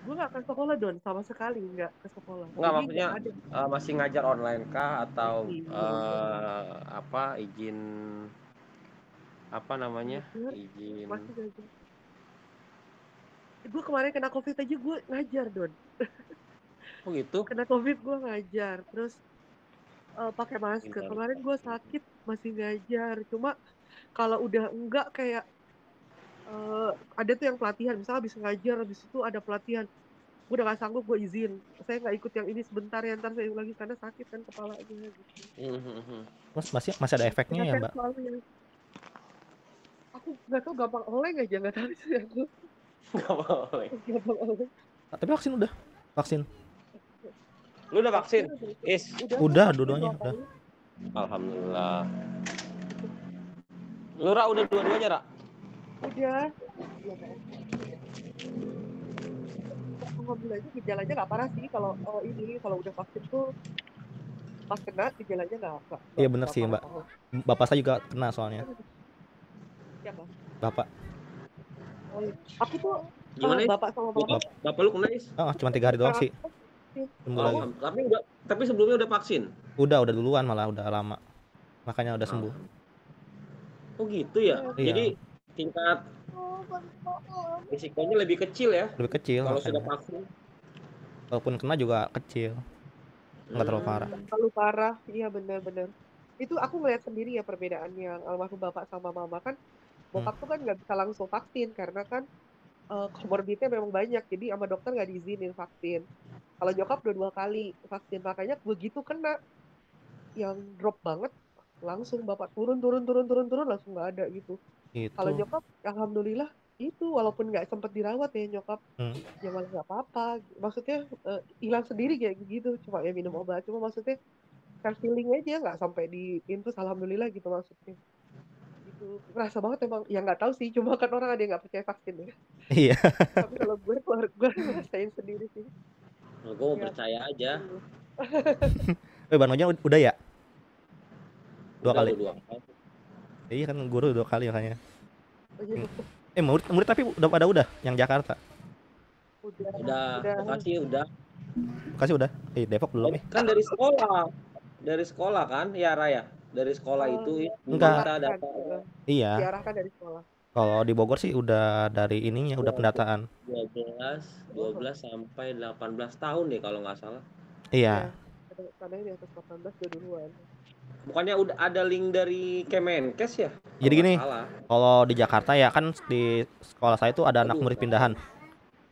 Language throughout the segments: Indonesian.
Gue nggak ke sekolah Don, sama sekali nggak ke sekolah. Enggak, Jadi nggak maksudnya ada. masih ngajar online kah atau Masih, masih apa izin apa namanya? ngajar, Izin. masih ngajar. Gue kemarin kena COVID aja gue ngajar Don. Oh gitu. Kena COVID gue ngajar, terus pakai masker. Pintar. Kemarin gue sakit masih ngajar. Cuma kalau udah enggak kayak eh, ada tuh yang pelatihan, misalnya habis ngajar, habis itu ada pelatihan. Gue udah gak sanggup, gue izin. Saya nggak ikut yang ini sebentar ya, ntar saya lagi karena sakit kan kepalanya gitu. Mhm. Terus masih ada efeknya ya, Penyakit Mbak? soalnya. Aku nggak tahu gampang oleng aja, nggak tahu sih aku. Enggak boleh. Gampang oleng. Tapi vaksin udah. Vaksin. Lu udah Vaksin vaksin? udah, Is. gue Udah, vaksin dua-duanya dua udah. kali. Alhamdulillah. Lu Ra udah dua-duanya, Ra? Udah. Ya, Pak. Alhamdulillahnya gejalanya nggak parah sih kalau ini kalau udah vaksin tuh pas kena gejalanya Iya bener nggak sih, Mbak. parah-parah. Bapak saya juga kena soalnya. Ya kan? Bapak. Oh, iya. Aku tuh Gimana, Is? bapak sama mama Bapak lu kena, Is? Cuma 3 hari doang sekarang sih. aku vaksin. Sembuh lagi. Oh, Tapi sebelumnya udah vaksin. Udah duluan malah, udah lama. Makanya udah sembuh. Ah. Oh gitu ya. iya. Iya, Jadi tingkat risikonya lebih kecil ya lebih kecil kalau sudah makanya. vaksin. Walaupun kena juga kecil. Nggak terlalu parah. Terlalu parah, iya benar-benar. Itu aku ngeliat sendiri ya perbedaan yang almarhum bapak sama mama kan. Bokap tuh kan nggak bisa langsung vaksin karena kan komorbidnya memang banyak, jadi sama dokter nggak diizinin vaksin. Kalau nyokap udah 2 kali vaksin, makanya begitu kena yang drop banget, langsung bapak turun turun turun turun turun langsung nggak ada gitu. Kalau Itu. nyokap, alhamdulillah itu walaupun nggak sempat dirawat ya nyokap, Hmm. ya malah nggak apa-apa. Maksudnya hilang sendiri kayak gitu, cuma ya minum obat. Cuma maksudnya self healing aja nggak sampai di infus, alhamdulillah gitu maksudnya. Itu kerasa banget emang, ya nggak tahu sih, cuma kan orang ada yang nggak percaya vaksin ya. Iya. Tapi kalau gue keluar gue ngerasain sendiri sih. Nah, gue mau Ya, percaya aja. Bang Ojek udah ya? Dua kali. Udah. Iya kan guru 2 kali makanya. gitu. Murid tapi udah yang Jakarta. Udah, Udah. Bekasi udah. Kasih udah. Depok belum Kan dari sekolah. Dari sekolah kan, ya Raya. Dari sekolah itu Enggak. diminta Diarahkan, data Iya. diarahkan dari sekolah. Kalau di Bogor sih udah dari ininya, udah pendataan. 12 sampai 18 tahun deh kalau nggak salah. Iya, Iya. karena di atas 18 udah duluan. Bukannya udah ada link dari Kemenkes ya? Jadi Kalau nggak gini, salah. kalau di Jakarta ya kan di sekolah saya tuh ada anak Aduh, murid pindahan.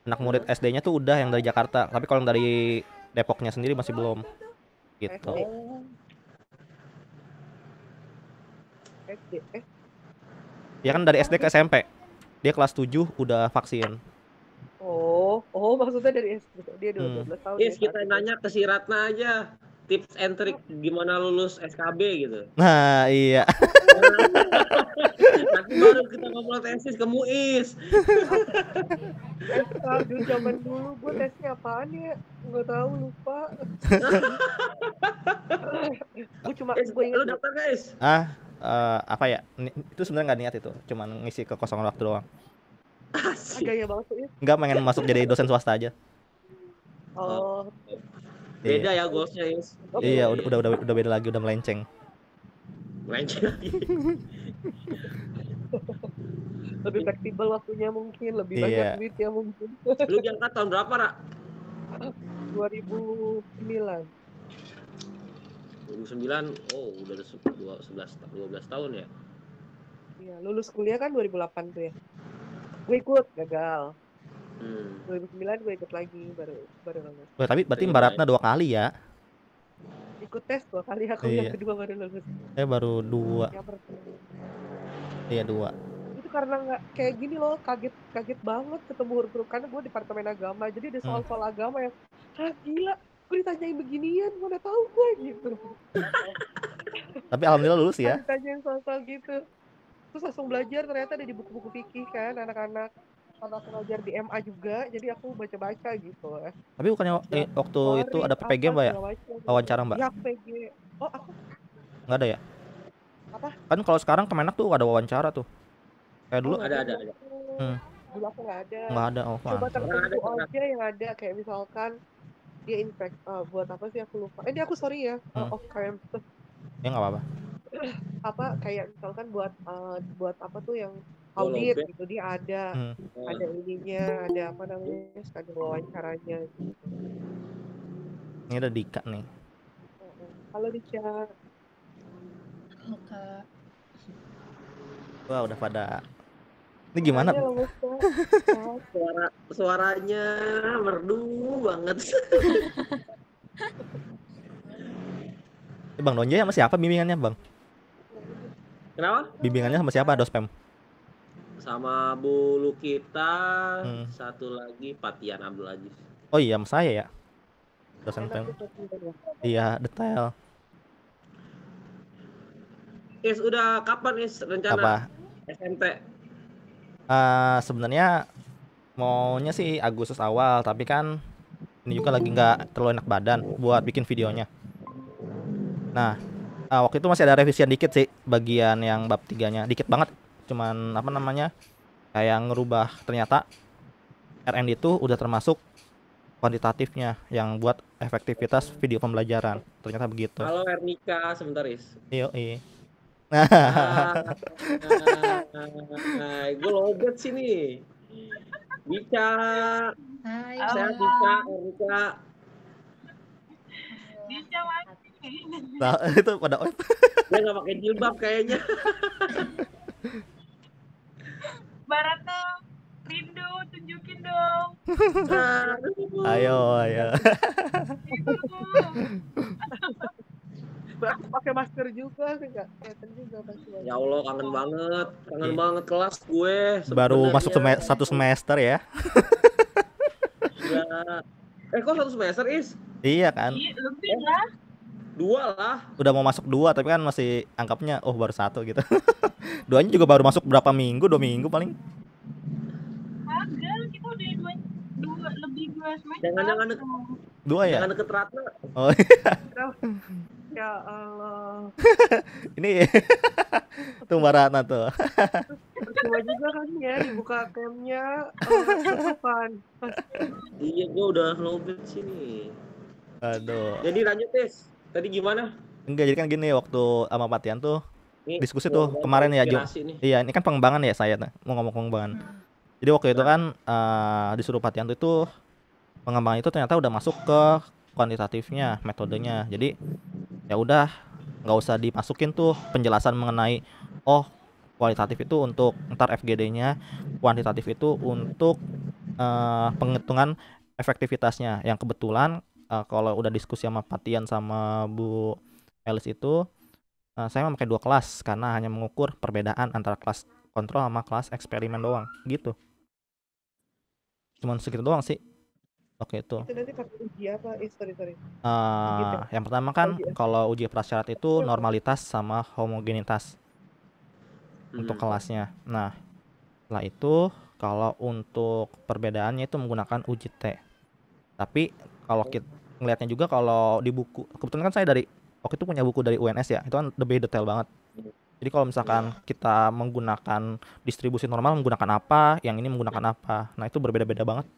Anak murid SD-nya tuh udah yang dari Jakarta, tapi kalau yang dari Depoknya sendiri masih belum. Gitu. SD, SD, Ya kan dari SD ke SMP. Dia kelas 7 udah vaksin. oh, maksudnya dari SD. Dia Hmm. 12 tahun ya Yes, saat kita itu. nanya ke si Ratna aja. Tips and trick gimana lulus SKB gitu. Nah, iya. Nanti baru kita ngobrol tesis ke Muis. SK dulu zaman dulu gue tesnya apaan ya? Nggak tahu, lupa. Gue cuma gue inget Lu daftar guys. Apa ya? Itu sebenarnya nggak niat itu, cuman ngisi kekosongan waktu doang. gaya banget tuh ya. Nggak pengen masuk jadi dosen swasta aja. Oh, Beda ya goalsnya, Is. Iya, udah beda lagi, udah melenceng. Melenceng lagi. lebih fleksibel waktunya mungkin, lebih banyak Iya. duitnya mungkin. Lu diangkat tahun berapa, Ra? 2009. 2009. Oh, udah 12 tahun ya. Iya, lulus kuliah kan 2008 tuh ya. Gue ikut, gagal. 2009 gue ikut lagi, baru lulus. Tapi berarti Mbak Ratna 2 kali ya? Ikut tes 2 kali, aku yang kedua baru lulus. Baru 2. Yang pertama. Iya 2. Itu karena nggak kayak gini loh, kaget banget ketemu huruf-huruf, karena gue departemen agama, jadi ada soal-soal agama yang gila, gue ditanyain beginian, mana tahu gue gitu. Tapi alhamdulillah lulus ya. Ditanyain soal-soal gitu, terus langsung belajar, ternyata ada di buku-buku fikih kan, anak-anak aku ngajar di MA juga, jadi aku baca-baca gitu. Tapi bukannya waktu itu ada PPG Mbak ya? Wawancara Mbak? Ya PPG. Oh, aku nggak ada ya? Apa? Kan kalau sekarang Kemenak tuh ada wawancara tuh. Kayak dulu. Ada. dulu aku nggak ada. Nggak ada, oh Cuma pantes. Sekarang ada tertentu sekarang. aja yang ada, kayak misalkan dia buat apa sih aku lupa. Ini aku sorry ya, off cam. Ya nggak apa-apa. Apa kayak misalkan buat apa tuh yang Gue audit lobet. gitu, dia ada Nah, ininya, ada apa namanya, ada wawancaranya gitu. Ini ada Dika nih. Halo Dica. Kak. Wah, udah pada. Ini gimana? Suaranya lemes banget. suaranya merdu banget. Bang Donje sama siapa bimbingannya, Bang? Kenapa? Bimbingannya sama siapa, Dospem? Sama Bu Lukita, Hmm. 1 lagi Patian Abdul Aziz. Oh iya, sama saya ya. Dosen Enak PEM. tuh sebenarnya. Iya, detail. Udah kapan rencana Apa? SMT? Sebenarnya maunya sih Agustus awal, tapi kan ini juga lagi nggak terlalu enak badan buat bikin videonya. Nah, waktu itu masih ada revisian dikit sih bagian yang bab 3-nya. Dikit banget. Cuman apa namanya? Kayak ngerubah ternyata RND itu udah termasuk kuantitatifnya yang buat efektivitas video pembelajaran. Ternyata begitu. Halo Ernika, sebentar Iya. gue lobet sini. Dica, Hai. sehat Dica, Ernika. Dica mati. Nah, itu pada Dia nggak pakai jilbab kayaknya. Barata, rindu, tunjukin dong. ayo. Aku pakai masker juga sih, nggak kelihatan juga pasti. Ya Allah, kangen banget Iya. kelas gue. Baru sebenarnya. masuk satu semester ya. Iya. Kok 1 semester Iya kan. Lebih lah. 2 lah. Udah mau masuk 2 tapi kan masih anggapnya baru 1 gitu. 2-nya juga baru masuk berapa minggu, 2 minggu paling. Agak, kita udah lebih 2 semester. Jangan 2 ya? Jangan deket Ratna. Oh iya. Ya Allah. Ini tuh Mbak Ratna tuh. Percuma juga kan ya dibuka camnya kan. Iya, gue udah lobet sini. Aduh. Jadi lanjut tadi gimana? Enggak, jadi kan gini, waktu sama Patian tuh Nih, diskusi tuh kemarin ya, Jo. nih. Iya, ini kan pengembangan ya saya tuh, mau ngomong pengembangan. Jadi waktu itu kan disuruh Patian tuh pengembangan itu ternyata udah masuk ke kuantitatifnya, metodenya. Jadi ya udah nggak usah dimasukin tuh penjelasan mengenai kualitatif itu untuk ntar FGD-nya, kuantitatif itu untuk penghitungan efektivitasnya. Yang kebetulan kalau udah diskusi sama Patian sama Bu Elis itu saya memakai 2 kelas karena hanya mengukur perbedaan antara kelas kontrol sama kelas eksperimen doang gitu. Cuman segitu doang sih. Oke itu. Itu nanti pakai uji apa? Sorry. Yang pertama kan kalau uji prasyarat itu normalitas sama homogenitas untuk kelasnya. Nah, setelah itu kalau untuk perbedaannya itu menggunakan uji T. Tapi kalau kita ngelihatnya juga kalau di buku, kebetulan kan saya waktu itu punya buku dari UNS ya, itu kan lebih detail banget. Jadi kalau misalkan kita menggunakan distribusi normal menggunakan apa, yang ini menggunakan apa. Nah, itu berbeda-beda banget.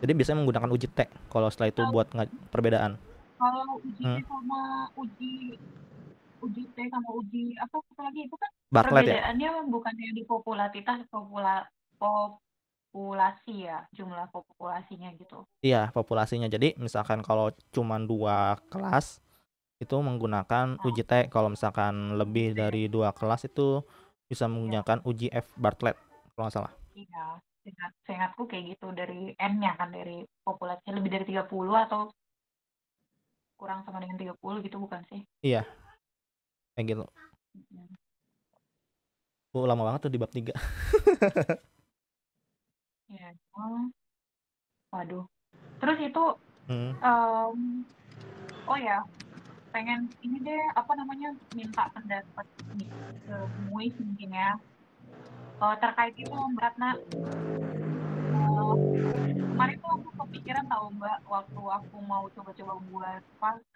Jadi biasanya menggunakan uji T kalau setelah itu buat perbedaan. Kalau uji T sama uji T sama uji apa lagi itu kan Bartlett perbedaannya bukannya di populasi ya, jumlah populasinya gitu. Iya, populasinya. Jadi misalkan kalau cuma 2 kelas itu menggunakan uji T, kalau misalkan lebih dari 2 kelas itu bisa menggunakan uji F Bartlett kalau nggak salah. Iya, seingatku kayak gitu, dari N-nya kan, dari populasi lebih dari 30 atau kurang sama dengan 30 gitu bukan sih? Iya. Kayak gitu. Lama banget tuh di bab 3. Ya. Waduh. Terus itu oh ya, pengen ini deh, apa namanya, minta pendapat nih ke Muis mungkin ya. Terkait itu Mbak Ratna. Kemarin tuh aku kepikiran tahu Mbak, waktu aku mau coba-coba buat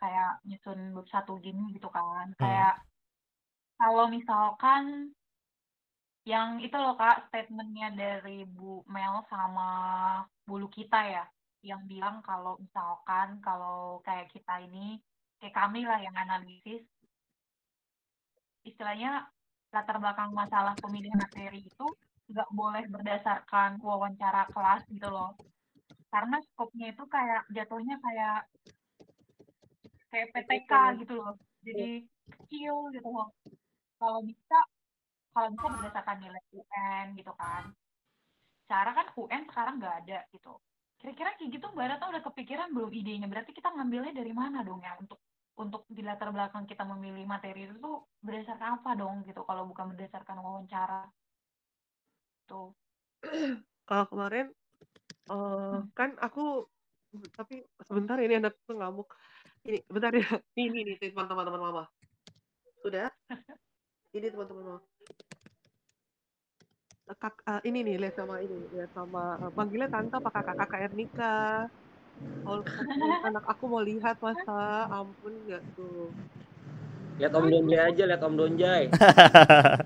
kayak nyusun bab 1 gini gitu kan. Kayak kalau misalkan Yang itu loh Kak, statementnya dari Bu Mel sama Bu Lukita ya, yang bilang kalau misalkan kalau kayak kita ini, kayak kami lah yang analisis, istilahnya latar belakang masalah pemilihan materi itu nggak boleh berdasarkan wawancara kelas gitu loh. Karena skopnya itu kayak jatuhnya kayak PTK PTK. gitu loh. Jadi kecil gitu loh. Kalau bisa kalau bisa berdasarkan nilai UN gitu kan. Cara kan UN sekarang nggak ada gitu. Kira-kira kayak gitu Mbak Rata udah kepikiran belum idenya? Berarti kita ngambilnya dari mana dong ya untuk di latar belakang kita memilih materi itu tuh berdasarkan apa dong gitu kalau bukan berdasarkan wawancara tuh. Kalau kemarin kan aku tapi sebentar ini anak tuh ngamuk. Ini bentar ya. Ini teman-teman mama. Sudah? Ini teman-teman mama. Ini nih lihat sama panggilnya tante apa kakak Ernika. Anak aku mau lihat masa ampun nggak tuh. Lihat Om Donjay aja, lihat Om Donjay.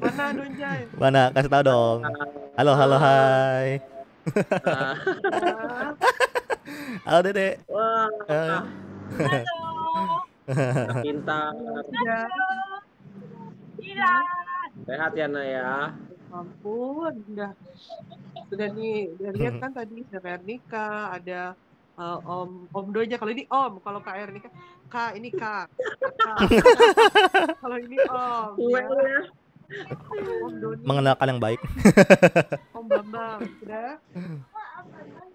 Mana Donjay? Mana? Kasih tahu dong. Halo, halo, hai. Ah, Ah, Halo, Dede. wah, Eh. Halo. pintar. sudah. Gila. Sehat ya Nak ya. Ampun, sudah nih, udah lihat kan tadi ada Kak Ernika, ada Om Doja. Kalau ini Om, kalau Kak Ernika, Kak ini Kak. Kalau ini Om, ya. Om Doni, Mengenalkan yang baik. Om Bambang, sudah?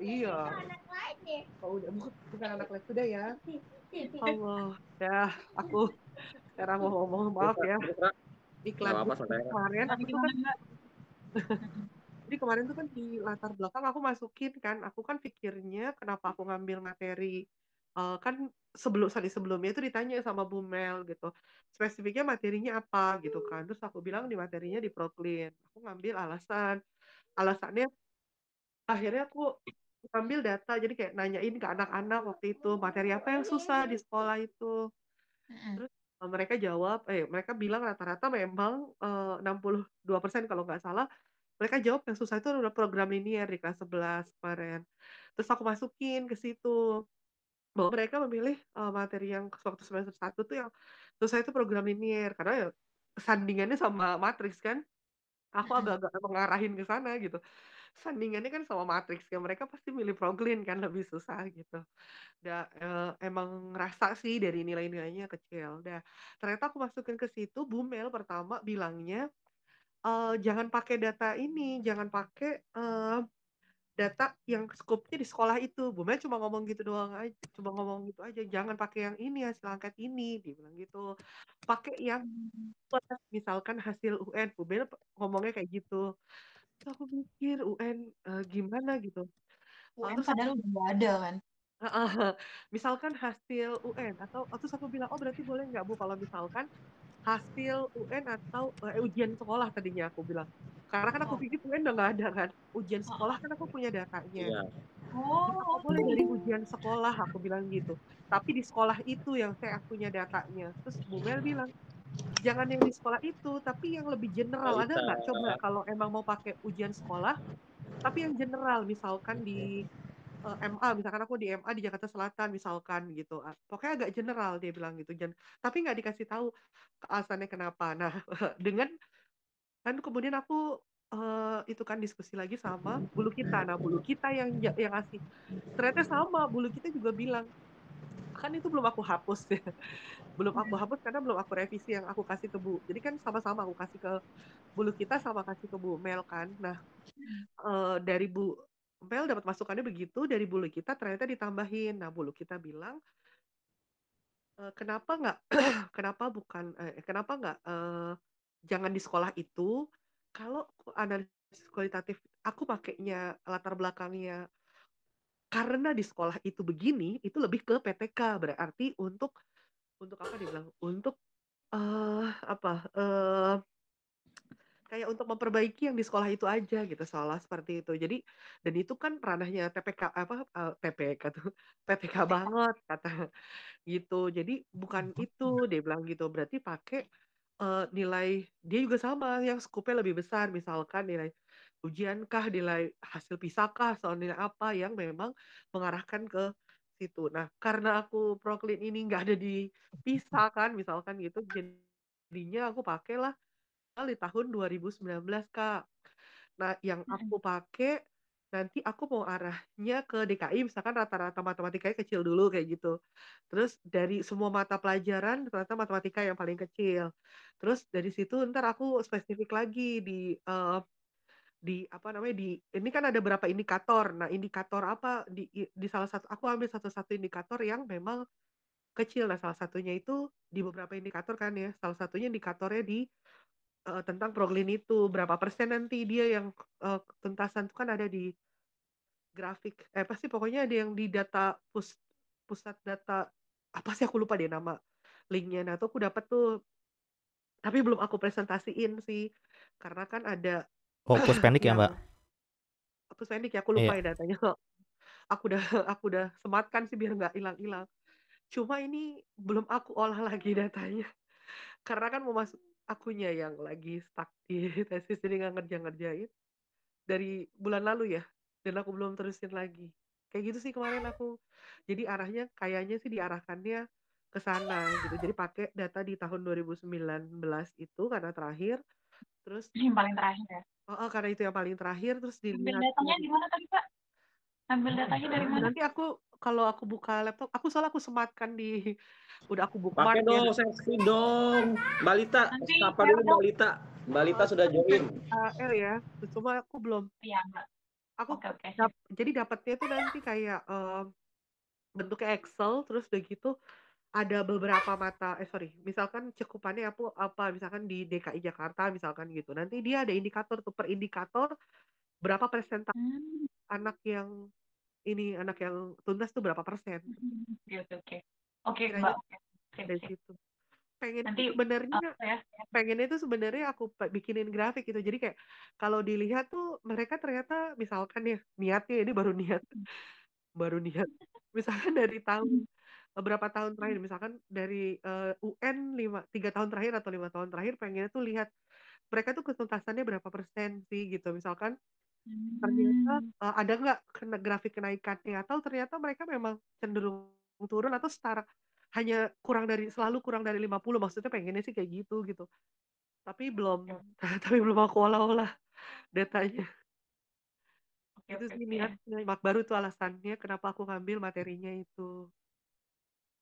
Iya. Oh, udah bukan anak les sudah ya. Allah, ya aku sekarang mau ngomong maaf ya. Nggak Iklan apa-apa, santai. kemarin aku tuh kan Gimana, Mbak? Jadi kemarin tuh kan di latar belakang aku masukin kan, aku kan pikirnya kenapa aku ngambil materi kan sebelumnya itu ditanya sama Bu Mel gitu, spesifiknya materinya apa gitu kan, terus aku bilang di materinya di Proklin, aku ngambil alasannya akhirnya aku ngambil data jadi kayak nanyain ke anak-anak waktu itu materi apa yang susah di sekolah itu. Terus mereka jawab, mereka bilang rata-rata memang 62% kalau nggak salah, mereka jawab yang susah itu adalah program linier di kelas 11 kemarin. Terus aku masukin ke situ, bahwa mereka memilih materi yang waktu semester 1 tuh yang susah itu program linier, karena ya sandingannya sama matriks kan, aku agak-agak mengarahin ke sana gitu. Sandingannya kan sama matriks, ya mereka pasti milih proglin kan lebih susah gitu. Emang ngerasa sih dari nilai-nilainya kecil. Ternyata aku masukin ke situ, Bumel pertama bilangnya, jangan pakai data ini, jangan pakai data yang skupnya di sekolah itu. Bumel cuma ngomong gitu doang aja, cuma ngomong gitu aja. Jangan pakai yang ini, hasil angket ini, dia bilang gitu. Pakai yang misalkan hasil UN, Bumel ngomongnya kayak gitu. Terus aku mikir UN gimana gitu. UN Terus padahal udah nggak ada kan. Heeh. Misalkan hasil UN atau terus aku bilang, "Oh, berarti boleh nggak, Bu, kalau misalkan hasil UN atau ujian sekolah?" Tadinya aku bilang. Karena kan aku Oh. pikir UN udah nggak ada kan. Ujian sekolah kan aku punya datanya. Iya. Apa Oh. boleh dari ujian sekolah? Aku bilang gitu. Tapi di sekolah itu yang saya punya datanya. Terus Bu Mel bilang, "Jangan yang di sekolah itu, tapi yang lebih Nggak general. Ada bisa. nggak? Coba kalau emang mau pakai ujian sekolah, tapi yang general, misalkan di MA, misalkan aku di MA di Jakarta Selatan misalkan gitu, pokoknya agak general dia bilang gitu, tapi nggak dikasih tahu alasannya kenapa. Nah, dengan kan kemudian aku itu kan diskusi lagi sama Bulu Kita. Nah, Bulu Kita yang ngasih ternyata sama, Bulu Kita juga bilang kan itu belum aku hapus ya, belum aku hapus karena belum aku revisi yang aku kasih ke Bu. Jadi kan sama-sama aku kasih ke Bulu Kita sama kasih ke Bu Mel kan. Nah, dari Bu Mel dapat masukannya begitu, dari Bulu Kita ternyata ditambahin. Nah, Bulu Kita bilang, kenapa nggak kenapa nggak jangan di sekolah itu, kalau analisis kualitatif aku pakainya latar belakangnya karena di sekolah itu begini, itu lebih ke PTK, berarti untuk apa dia bilang, untuk apa, kayak untuk memperbaiki yang di sekolah itu aja gitu, seolah seperti itu. Jadi dan itu kan ranahnya TPK tuh, PTK banget kata gitu. Jadi bukan itu, dia bilang gitu. Berarti pakai nilai dia juga sama yang skupnya lebih besar, misalkan nilai ujian kah, nilai hasil PISA kah, soal nilai apa yang memang mengarahkan ke situ. Nah, karena aku Proklin ini nggak ada di PISA kan, misalkan gitu, jadinya aku pakailah di tahun 2019, Kak. Nah, yang aku pakai nanti aku mau arahnya ke DKI, misalkan rata-rata matematikanya kecil dulu kayak gitu. Terus dari semua mata pelajaran ternyata matematika yang paling kecil. Terus dari situ ntar aku spesifik lagi di apa namanya ini kan ada berapa indikator. Nah, indikator apa di salah satu aku ambil satu-satu indikator yang memang kecil. Nah, salah satunya itu di beberapa indikator kan ya. Salah satunya indikatornya tentang Proglin itu berapa persen nanti dia yang tuntasan itu kan ada di grafik apa sih pokoknya ada yang di data pusat data apa sih aku lupa deh nama linknya. Nah tuh aku dapat tuh tapi belum aku presentasiin sih karena kan ada Oh, puspendik ya, Mbak? yang aku pendek ya aku lupa Iya. ya datanya. Aku udah sematkan sih biar nggak hilang-hilang. Cuma ini belum aku olah lagi datanya karena kan mau masuk akunya yang lagi stuck di tesis jadi nggak ngerjain dari bulan lalu ya dan aku belum terusin lagi kayak gitu sih kemarin aku jadi arahnya kayaknya sih diarahkannya ke sana gitu jadi pakai data di tahun 2019 itu karena terakhir terus Yang paling terakhir ya. karena itu yang paling terakhir terus Ambil dilihat datanya di mana tadi, Pak? Ambil datanya dari mana? nanti kalau aku buka laptop soalnya aku sematkan udah aku bookmark Pakai ya dong, seksi dong. Balita, Nanti sapa share dulu dong. Balita. Balita sudah join. R ya cuma aku belum Iya, Mbak. aku Oke, sip. jadi dapatnya tuh nanti kayak bentuknya Excel terus udah gitu ada beberapa misalkan cakupannya apa misalkan di DKI Jakarta misalkan gitu nanti dia ada indikator tuh per indikator berapa persentase anak yang tuntas tuh berapa persen Oke. Oke, kiranya Mbak. Oke. dari Sip. situ Nanti pengennya tuh sebenarnya aku bikinin grafik gitu jadi kayak kalau dilihat tuh mereka ternyata misalkan ya niatnya ini baru niat misalkan dari beberapa tahun terakhir misalkan dari UN 3 tahun terakhir atau 5 tahun terakhir pengennya tuh lihat mereka tuh ketuntasannya berapa persen sih gitu misalkan ternyata ada nggak grafik kenaikannya atau ternyata mereka memang cenderung turun atau setara hanya selalu kurang dari 50 maksudnya pengennya sih kayak gitu tapi belum aku olah-olah datanya itu sih niatnya baru tuh alasannya kenapa aku ngambil materinya itu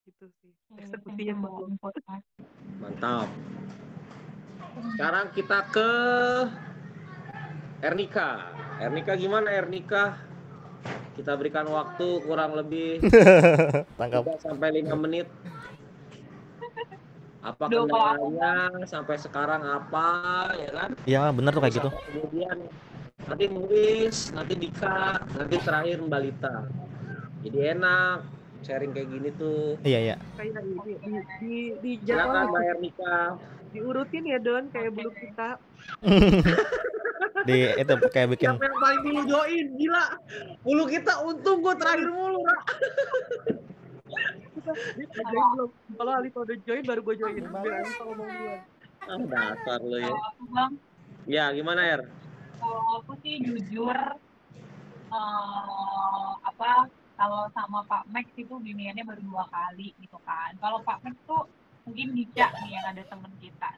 gitu sih eksekusinya belum Mantap. Sekarang kita ke Ernika. Ernika gimana Ernika? Kita berikan waktu kurang lebih 3 sampai 5 menit. Apa kendalanya sampai sekarang apa ya kan? Iya, benar tuh kayak gitu. Kemudian nanti Muis, nanti Dika, nanti terakhir Mbak Lita. Jadi enak sharing kayak gini tuh. Iya. Kayak di Silakan Mbak Ernika. Diurutin ya Don kayak bulu kita. Itu kayak bikin. Siapa yang paling dulu join? Gila. Bulu kita untung gue terakhir mulu, Ra. Belum. Kalau Alif udah join baru gue join. Biar Alif ngomong duluan. Dasar lo ya. Bang. Ya, gimana Er? Kalau aku sih jujur kalau sama Pak Max itu giniannya baru 2 kali gitu kan. Kalau Pak Max tuh mungkin Nica nih yang ada temen kita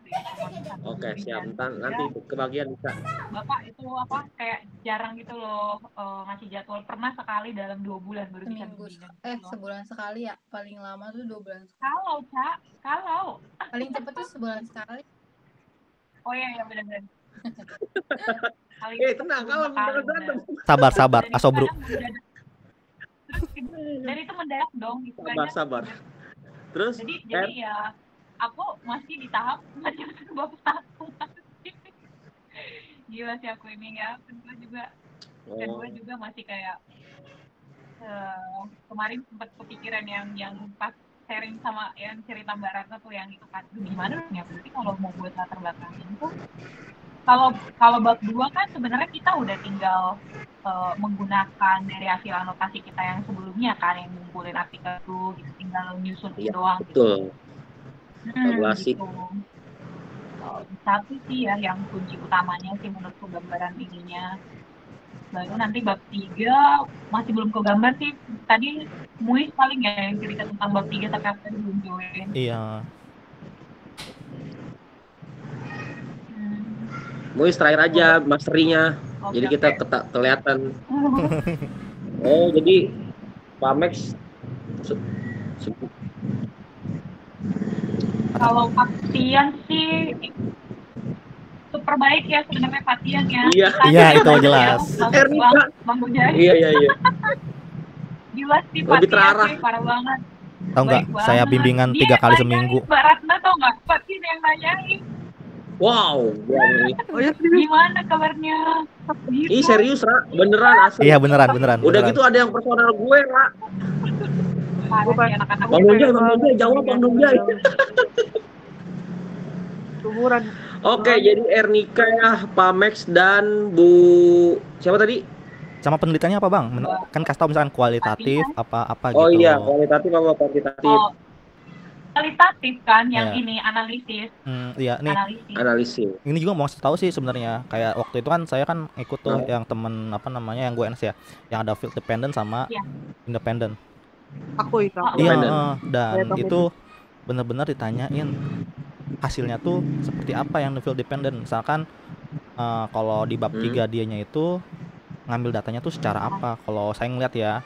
Oke, siap. Nanti kebagian bisa. Bapak itu kayak jarang gitu loh ngasih jadwal. Pernah sekali dalam 2 bulan baru bisa bimbingan. Sebulan sekali ya. Paling lama tuh 2 bulan sekali. Kalau Cak, paling cepet tuh sebulan sekali. Oh iya benar-benar. Tenang, kalau berantem. Sabar, asobru. Dan itu mendadak dong gitu. Sabar. Terus jadi ya aku masih di tahap masih bapak aku. Gila sih aku ini ya. Kedua juga masih kayak kemarin sempat kepikiran yang pas sharing sama yang cerita Mbak Ratna tuh yang itu kan gimana ya berarti kalau mau buat latar belakangin tuh kalau bab 2 kan sebenarnya kita udah tinggal menggunakan dari hasil anotasi kita yang sebelumnya kan yang ngumpulin artikel tuh gitu, tinggal nyusun doang betul. gitu. Gitu. satu sih ya yang kunci utamanya sih menurutku gambaran ininya. Baru nanti bab 3 masih belum kegambar sih. Tadi Muis paling ya yang cerita tentang bab 3 tapi aku tadi belum join. Iya. Muis terakhir aja masterinya. Jadi Oke, kita oke. kelihatan. Oh, jadi Pak Max Kalau Fatian sih super baik ya sebenarnya Fatian ya. Iya. Iya, itu jelas. Ernika. Bang Ujai. Iya. Gila sih Lebih Fatian terarah. sih, parah banget. Tahu nggak? Baik Saya banget. bimbingan Dia 3 kali nanyain seminggu. Mbak Ratna tau nggak? Fatian yang nanyain. Wow, Oh ya serius? Gimana kabarnya? Gitu. Ih serius, Ra? Beneran asli. Iya, beneran. Udah beneran. gitu ada yang personal gue, Ra. Parah sih anak-anak. Bang Donjai, jawab Bang Donjai. Umuran. Oke, jadi Ernika, Pak Max dan Bu siapa tadi? Sama penelitiannya apa, Bang? Kan kasih tahu misalkan kualitatif apa Oh gitu. iya, kualitatif apa kuantitatif? Oh, kualitatif kan yang Iya. ini analisis. Iya, nih. Analisis. Ini juga mau tahu sih sebenarnya. Kayak waktu itu kan saya kan ikut tuh yang temen apa namanya yang gue NS ya, yang ada field dependent sama Iya. independent. Aku itu. Iya, Independent. dan Kayak itu benar-benar ditanyain hasilnya tuh seperti apa yang field dependent. Misalkan kalau di bab 3 dianya itu ngambil datanya tuh secara apa. Kalau saya ngeliat ya,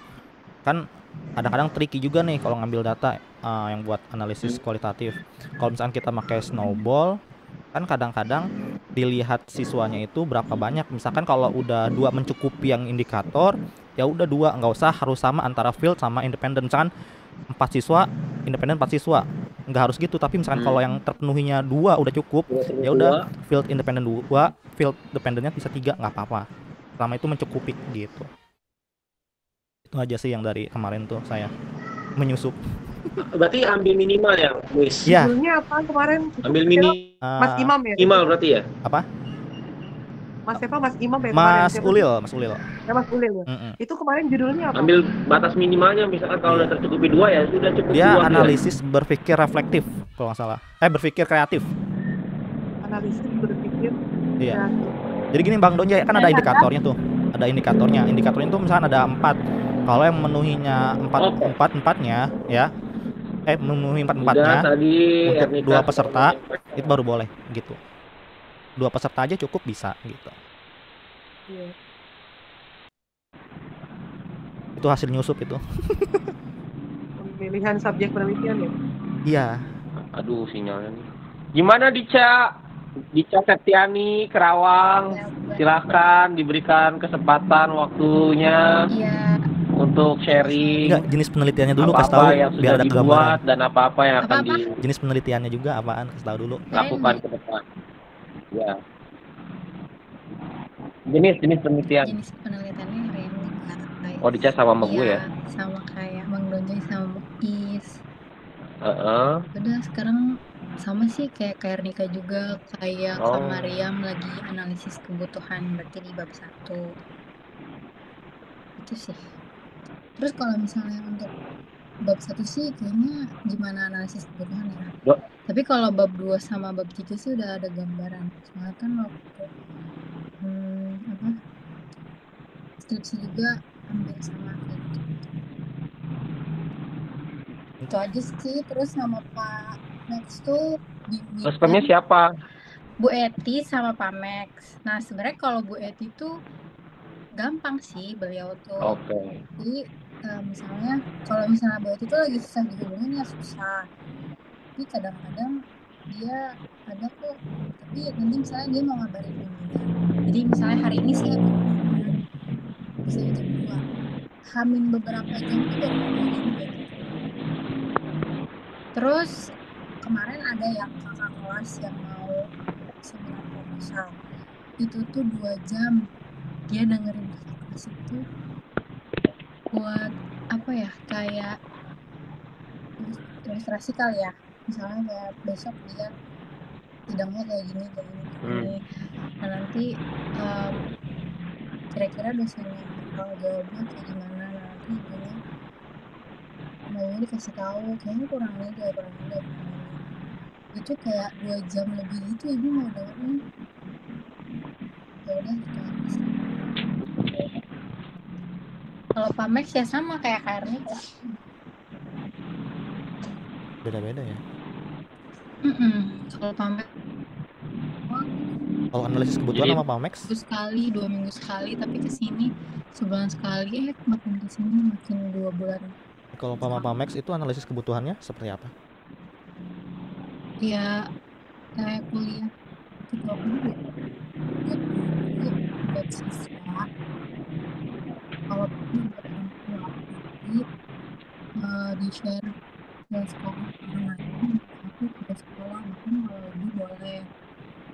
kan kadang-kadang tricky juga nih kalau ngambil data yang buat analisis kualitatif. Kalau misalkan kita pakai snowball, kan kadang-kadang dilihat siswanya itu berapa banyak. Misalkan kalau udah 2 mencukupi yang indikator, ya udah 2, nggak usah harus sama antara field sama independen. Misalkan 4 siswa, independen 4 siswa, nggak harus gitu. Tapi misalkan kalau yang terpenuhinya 2 udah cukup, ya udah field independen 2, field dependennya bisa 3, nggak apa-apa. Selama itu mencukupi gitu. Itu aja sih yang dari kemarin tuh saya menyusup. Berarti ambil minimal ya, Luis? Iya. Judulnya apa kemarin? Ambil minimal. Mas Imam ya? Minimal berarti ya? Apa? Mas siapa? Mas Imam ya? Mas kemarin? Ulil. Ya Mas Ulil ya? Itu kemarin judulnya apa? Ambil batas minimalnya, misalkan kalau udah tercukupi 2 ya sudah cukup. Dia 2 analisis berpikir reflektif kalau nggak salah. Berpikir kreatif. Analisis berpikir. Iya. Jadi gini Bang Donjai, kan ada indikatornya tuh. Ada indikatornya. Indikatornya tuh misalnya ada 4. Kalau yang memenuhinya 4-4-nya ya. Memenuhi 4-4-nya untuk 2 peserta itu baru boleh gitu. 2 peserta aja cukup bisa gitu. Iya. Itu hasil nyusup itu. Pemilihan subjek penelitian ya? Iya. Aduh sinyalnya nih. Gimana Dica Septiani Kerawang, silakan diberikan kesempatan waktunya untuk sharing. Enggak, jenis penelitiannya dulu kasih apa tahu yang biar sudah ada dibuat gambaran. dan apa-apa yang akan Jenis penelitiannya juga apaan kasih tahu dulu. dilakukan ke depan. Ya. Jenis penelitian. Jenis penelitiannya Renika. Oh, Dica sama sama gue ya? Sama kayak Bang Donjai sama Is. Udah sekarang sama sih kayak Renika juga, kayak Kak Mariam lagi analisis kebutuhan berarti di bab 1. Itu sih. Terus kalau misalnya untuk bab 1 sih kayaknya gimana analisis kebutuhan ya. Tapi kalau bab 2 sama bab 3 sih udah ada gambaran. Soalnya kan waktu skripsi juga hampir sama kayak gitu. Itu aja sih. Terus sama Pak Max tuh responnya siapa? Bu Eti sama Pak Max. Nah sebenarnya kalau Bu Eti tuh gampang sih beliau tuh. Jadi misalnya kalau misalnya Bu Eti tuh lagi susah dihubungin ya susah. Tapi kadang-kadang dia ada kok. Tapi nanti misalnya dia mau ngabarin dulunya. Jadi misalnya hari ini sih bisa jam 2. Hamin beberapa jam tuh baru ngabarin. Terus kemarin ada yang kakak kelas yang mau seminar proposal. Itu tuh 2 jam dia dengerin kakak kelas itu buat apa ya, kayak ilustrasi kali ya. Misalnya kayak besok dia sidangnya kayak gini. Nah nanti kira-kira dosennya bakal jawabnya kayak gimana. Nanti ibunya dikasih tahu kayaknya kurang ini. Itu kayak 2 jam lebih gitu ibu mau dengerin. Ya udah gitu aja sih. Kalau Pamex ya sama kayak KRN ya. Beda-beda ya. Kalau Pamex Kalau analisis kebutuhan Jadi sama Pamex, minggu sekali, 2 minggu sekali, tapi kesini sebulan sekali, makin kesini makin 2 bulan. kalau Pamex itu analisis kebutuhannya seperti apa? Ya kayak kuliah kita dulu buat guru, buat siswa, kalau perlu buat orang tua. Jadi di share ke sekolah lain, satu 3 sekolah, bahkan kalau lebih boleh.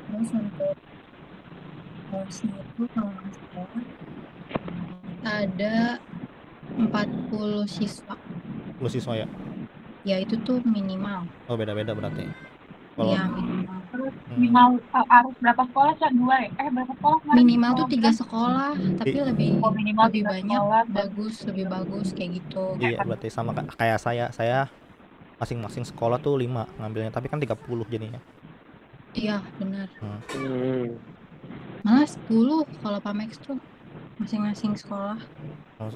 Terus untuk course-nya itu kalau nggak salah ada 40 siswa. 10 siswa ya? Ya itu tuh minimal. Oh beda-beda berarti. Kalau Iya minimal. Terus minimal harus berapa sekolah sih? 2 ya? Berapa sekolah kemarin? Minimal tuh 3 sekolah, tapi lebih minimal lebih 3 banyak, sekolah. lebih bagus kayak gitu. iya berarti sama kayak saya masing-masing sekolah tuh 5 ngambilnya, tapi kan 30 jadinya. Iya benar. hmm, Malah 10 kalau Pamex tuh masing-masing sekolah.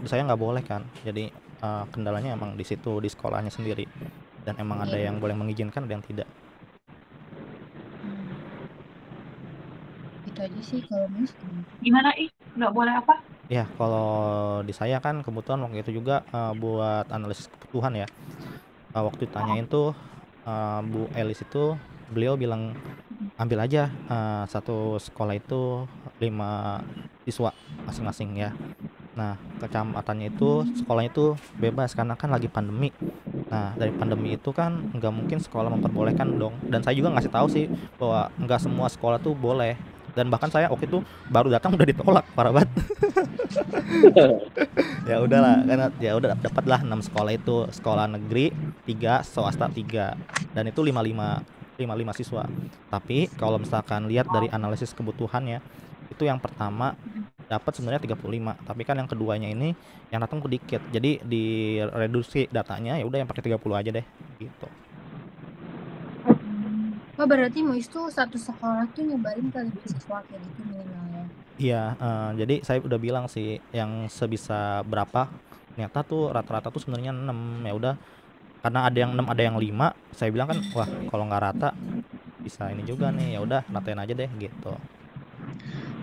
Saya nggak boleh kan, jadi kendalanya emang di situ, di sekolahnya sendiri, dan emang ada yang boleh mengizinkan, ada yang tidak. Itu aja sih kalau Mas. Gimana nggak boleh apa? Ya kalau di saya kan kebetulan waktu itu juga buat analisis kebutuhan ya. Waktu ditanyain tuh Bu Elis itu, beliau bilang ambil aja satu sekolah itu 5 siswa masing-masing ya. Nah kecamatannya itu sekolahnya itu bebas karena kan lagi pandemi. Nah dari pandemi itu kan nggak mungkin sekolah memperbolehkan dong, dan saya juga ngasih tahu sih bahwa nggak semua sekolah tuh boleh, dan bahkan saya waktu itu baru datang udah ditolak, parah banget. Ya udahlah, karena ya udah dapatlah 6 sekolah itu, sekolah negeri 3, swasta 3, dan itu 55 siswa. Tapi kalau misalkan lihat dari analisis kebutuhannya, itu yang pertama dapat sebenarnya 35, tapi kan yang keduanya ini yang datang sedikit, jadi direduksi datanya, ya udah yang pakai 30 aja deh gitu. Oh berarti Muis tuh satu sekolah tuh nyebarin ke 5 siswa kayak gitu minimalnya. Iya, jadi saya udah bilang sih yang sebisa berapa, ternyata tuh rata-rata tuh sebenarnya 6. Ya udah, karena ada yang 6 ada yang 5, saya bilang kan wah kalau nggak rata bisa ini juga nih, ya udah ratain aja deh gitu.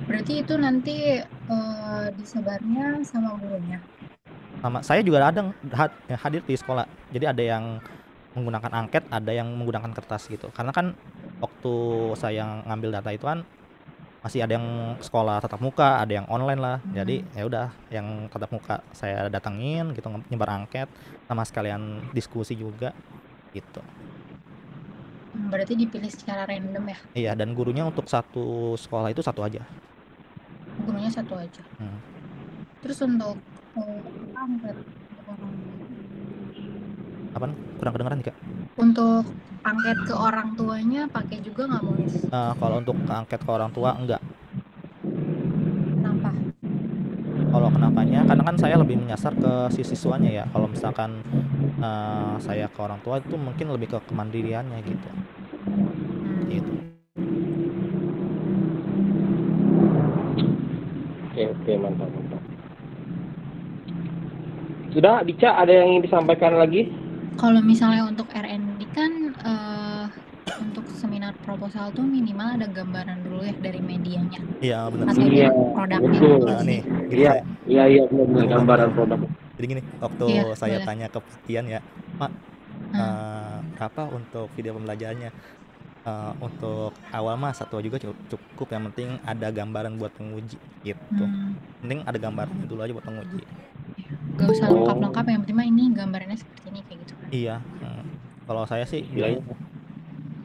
Berarti itu nanti disebarnya sama gurunya. Sama saya juga ada hadir di sekolah, jadi ada yang menggunakan angket, ada yang menggunakan kertas gitu, karena kan waktu saya ngambil data itu kan masih ada yang sekolah tatap muka, ada yang online lah. Jadi ya udah yang tatap muka saya datengin gitu, nyebar angket sama sekalian diskusi juga gitu. Berarti dipilih secara random ya? Iya, dan gurunya untuk satu sekolah itu satu aja. Gurunya satu aja. Terus untuk angket apa? Kurang kedengeran Kak? Untuk angket ke orang tuanya pakai juga nggak Muis? Kalau untuk angket ke orang tua enggak. Kenapa? Kalau kenapanya, karena kan saya lebih menyasar ke si siswanya ya. Kalau misalkan saya ke orang tua itu mungkin lebih ke kemandiriannya gitu. Gitu. Oke, mantap. Sudah, Dica, ada yang ingin disampaikan lagi? Kalau misalnya untuk R&D kan untuk seminar proposal tuh minimal ada gambaran dulu ya dari medianya. Iya benar. Atau Iya, produknya. Nah, nih, iya benar gambaran produk. Jadi gini, waktu saya tanya ke Tian ya, Mak, berapa untuk video pembelajarannya? Untuk awal mah satu juga cukup, yang penting ada gambaran buat penguji gitu. Penting ada gambaran dulu aja buat penguji. Gak usah lengkap-lengkap, yang penting mah ini gambarannya seperti ini kayak gitu kan. Iya. Kalau saya sih bilang,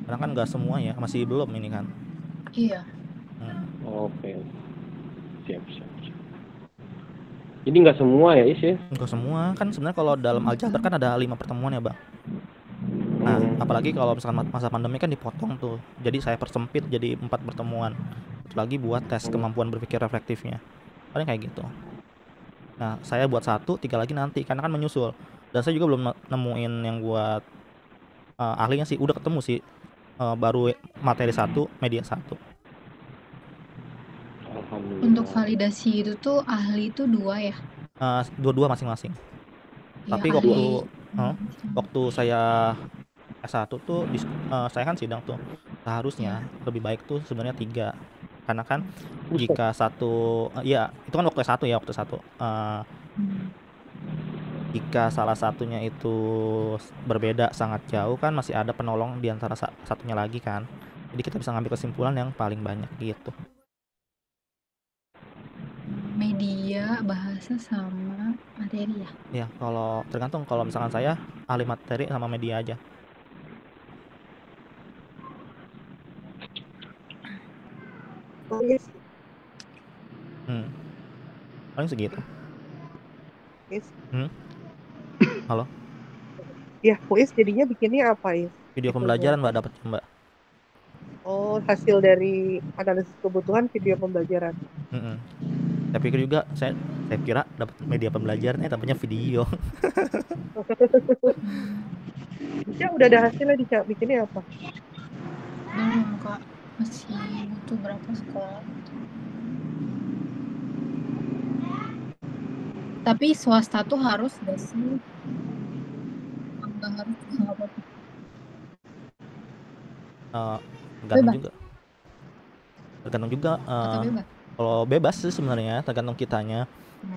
karena kan nggak semua ya, masih belum ini kan. Iya. Oke. Siap. Jadi nggak semua ya ya? Nggak semua, kan sebenarnya kalau dalam aljabar kan ada 5 pertemuan ya Bang. Nah apalagi kalau misalkan masa pandemi kan dipotong tuh, jadi saya persempit jadi 4 pertemuan lagi buat tes kemampuan berpikir reflektifnya, paling kayak gitu. Nah saya buat 1, 3 lagi nanti, karena kan menyusul, dan saya juga belum nemuin yang buat ahlinya sih. Udah ketemu sih baru materi 1, media 1. Untuk validasi itu tuh ahli itu 2 ya? Dua-dua masing-masing. Ya, Tapi waktu saya S1 tuh saya kan sidang tuh, seharusnya lebih baik tuh sebenarnya 3. Karena kan jika satu ya itu kan waktu S1 ya, waktu 1 jika salah satunya itu berbeda sangat jauh kan masih ada penolong di antara satunya lagi kan. Jadi kita bisa ngambil kesimpulan yang paling banyak gitu. Media, bahasa sama materi ya? Ya, tergantung. Kalau misalkan saya ahli materi sama media aja. Yes. Paling segitu. Yes. Halo? Ya, Muis jadinya bikinnya apa ya? Video pembelajaran Mbak dapatnya Mbak. Oh, hasil dari analisis kebutuhan video pembelajaran. Saya pikir juga, saya kira dapat media pembelajaran, dapatnya video. Ya, udah ada hasilnya, bikinnya apa? Belum Kak, masih butuh berapa sekolah. Tapi swasta tuh harus gak sih? Nggak harus, nggak apa-apa. Tergantung juga. Atau bebas? Kalau bebas sih sebenarnya, tergantung kitanya.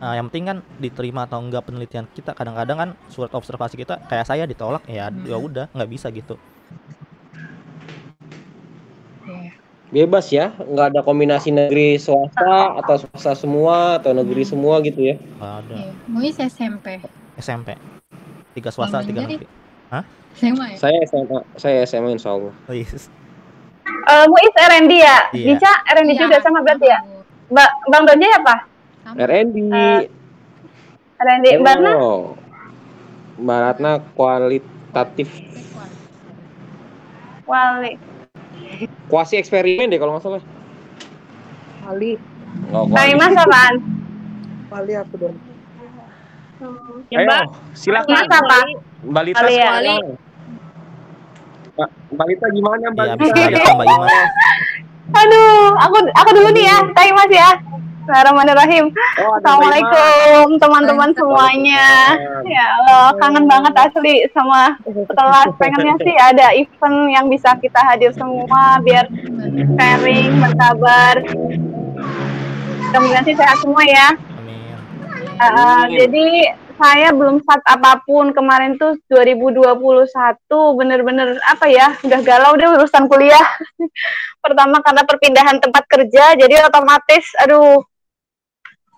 Yang penting kan diterima atau enggak penelitian kita. Kadang-kadang kan surat observasi kita kayak saya ditolak, ya udah nggak bisa gitu. Bebas ya, nggak ada kombinasi negeri swasta atau swasta semua atau negeri semua gitu ya? Nggak ada. Muis SMP. 3 swasta, 3 negeri. Hah? SMA ya? Saya SMA insya Allah. Oh, yes. Muis R&D ya? Iya. Dica R&D juga sama berarti ya? Bang Donjay apa? R&D. R&D. Mbak Ratna? Mbak Ratna kualitatif. Kuasi eksperimen deh kalau nggak salah. Wali. Kang Imas apaan? Wali aku dong. Ya, Mbak. Silakan. Mas apa? Mbak Lita sekarang. Mbak Lita gimana Mbak Lita? Iya, Mbak Imas. Aduh, aku dulu nih ya, Kang Imas ya. Bismillahirrahmanirrahim. Assalamualaikum teman-teman semuanya. Ya Allah, kangen banget asli sama kelas. Pengennya sih ada event yang bisa kita hadir semua biar sharing, berkabar. Mudah-mudahan sih sehat semua ya. Jadi saya belum start apapun kemarin tuh 2021 bener-bener apa ya, udah galau deh urusan kuliah. Pertama karena perpindahan tempat kerja, jadi otomatis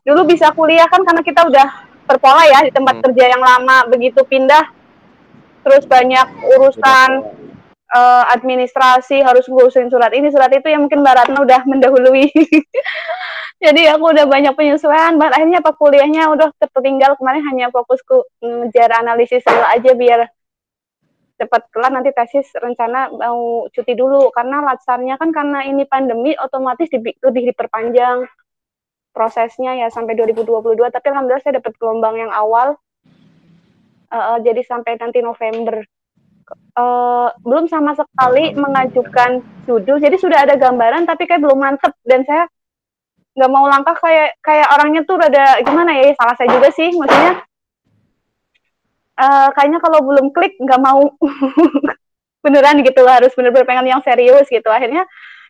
dulu bisa kuliah kan karena kita udah berpola ya di tempat kerja yang lama, begitu pindah terus banyak urusan administrasi, harus ngurusin surat ini surat itu yang mungkin Mbak Ratna udah mendahului. Jadi aku udah banyak penyesuaian, akhirnya apa kuliahnya udah ketinggal, kemarin hanya fokusku ngejar analisis dulu aja biar cepat kelar, nanti tesis rencana mau cuti dulu karena latsarnya kan karena ini pandemi otomatis lebih diperpanjang prosesnya ya sampai 2022, tapi alhamdulillah saya dapat gelombang yang awal jadi sampai nanti November. Belum sama sekali mengajukan judul, jadi sudah ada gambaran tapi kayak belum mantep, dan saya nggak mau langkah kayak orangnya tuh rada gimana ya, salah saya juga sih, maksudnya kayaknya kalau belum klik nggak mau beneran gitu, harus bener-bener pengen yang serius gitu. Akhirnya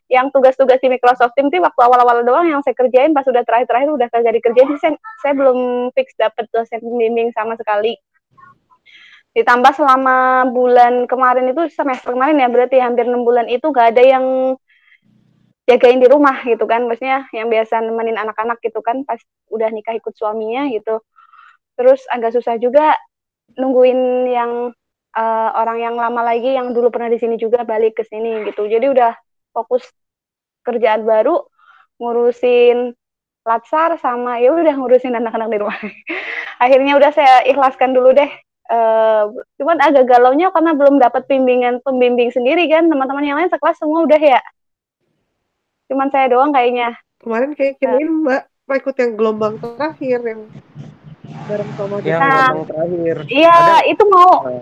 yang tugas-tugas di Microsoft Teams itu waktu awal-awal doang yang saya kerjain, pas udah terakhir-terakhir udah kagak dikerjain, saya belum fix dapet dosen pembimbing sama sekali. Ditambah selama bulan kemarin itu, semester kemarin ya, berarti hampir 6 bulan itu gak ada yang jagain di rumah gitu kan, maksudnya yang biasa nemenin anak-anak gitu kan pas udah nikah ikut suaminya gitu. Terus agak susah juga nungguin yang orang yang lama lagi yang dulu pernah di sini juga balik ke sini gitu. Jadi udah fokus kerjaan baru, ngurusin latsar sama ya udah ngurusin anak-anak di rumah. Akhirnya udah saya ikhlaskan dulu deh. Cuman agak galaunya karena belum dapat pembimbing sendiri kan, teman-teman yang lain sekelas semua udah ya. Cuman saya doang kayaknya. Kemarin kayak Mbak ikut yang gelombang terakhir yang bareng sama gelombang terakhir. Iya, itu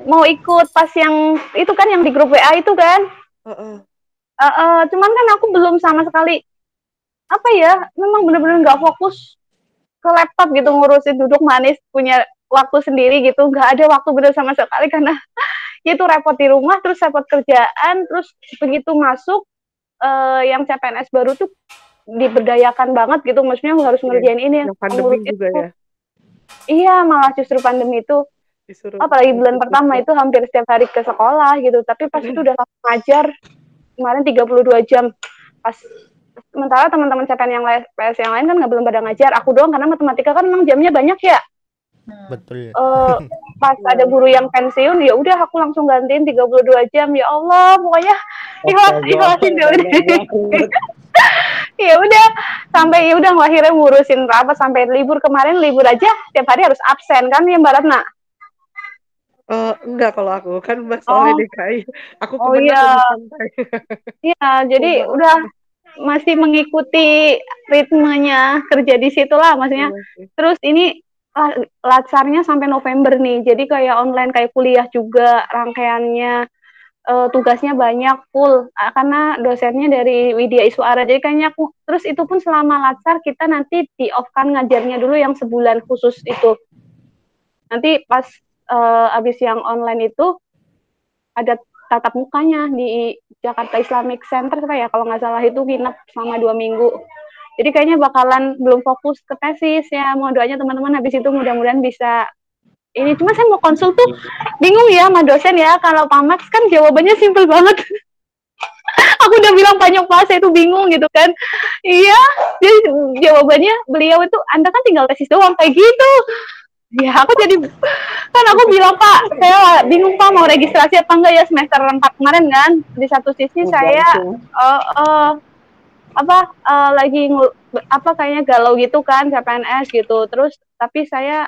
mau ikut pas yang itu kan yang di grup WA itu kan. Heeh. Cuman kan aku belum sama sekali, apa ya, memang bener-bener nggak fokus ke laptop gitu, ngurusin duduk manis, punya waktu sendiri gitu, nggak ada waktu bener sama sekali karena ya itu repot di rumah, terus repot kerjaan, terus begitu masuk yang CPNS baru tuh diberdayakan banget gitu, maksudnya harus Iya. ngerjain ini, Yang pandemi ngurus juga itu. ya. Iya, malah justru pandemi itu, Disuruh apalagi bulan fokus pertama juga. itu hampir setiap hari ke sekolah gitu, tapi pas itu udah langsung ngajar, kemarin 32 jam. Pas sementara teman-teman CPN yang lain, PS yang lain kan belum pada ngajar, aku doang karena matematika kan memang jamnya banyak ya. Betul. Pas ada guru yang pensiun, ya udah aku langsung gantiin 32 jam. Ya Allah, pokoknya ikhlasin dulu deh. Ya udah, sampai ya udah akhirnya ngurusin rapat sampai libur kemarin, libur aja tiap hari harus absen kan ya Mbak Ratna. Enggak kalau aku kan Oh, masalahnya DKI. Aku oh Kemenak iya, lebih santai. iya. Jadi Coba. udah masih mengikuti ritmenya kerja di situ lah, maksudnya. Iya. Terus ini latsarnya sampai November nih, jadi kayak online kayak kuliah juga rangkaiannya. Tugasnya banyak full karena dosennya dari Widya Isuara, jadi kayaknya aku terus itu pun selama latsar kita nanti di off kan ngajarnya dulu yang sebulan khusus itu, nanti pas abis yang online itu ada tatap mukanya di Jakarta Islamic Center ya kalau nggak salah, itu nginep selama 2 minggu, jadi kayaknya bakalan belum fokus ke tesis ya, mau doanya teman-teman habis itu mudah-mudahan bisa ini. Cuma saya mau konsul tuh bingung ya sama dosen ya, kalau Pak Max kan jawabannya simpel banget. Aku udah bilang banyak Pak, saya itu bingung gitu kan. Iya, jadi jawabannya beliau itu, Anda kan tinggal tesis doang kayak gitu. Ya aku jadi, kan aku bilang Pak, saya bingung Pak mau registrasi apa enggak ya semester 4 kemarin kan. Di satu sisi saya lagi kayaknya galau gitu kan CPNS gitu. Terus tapi saya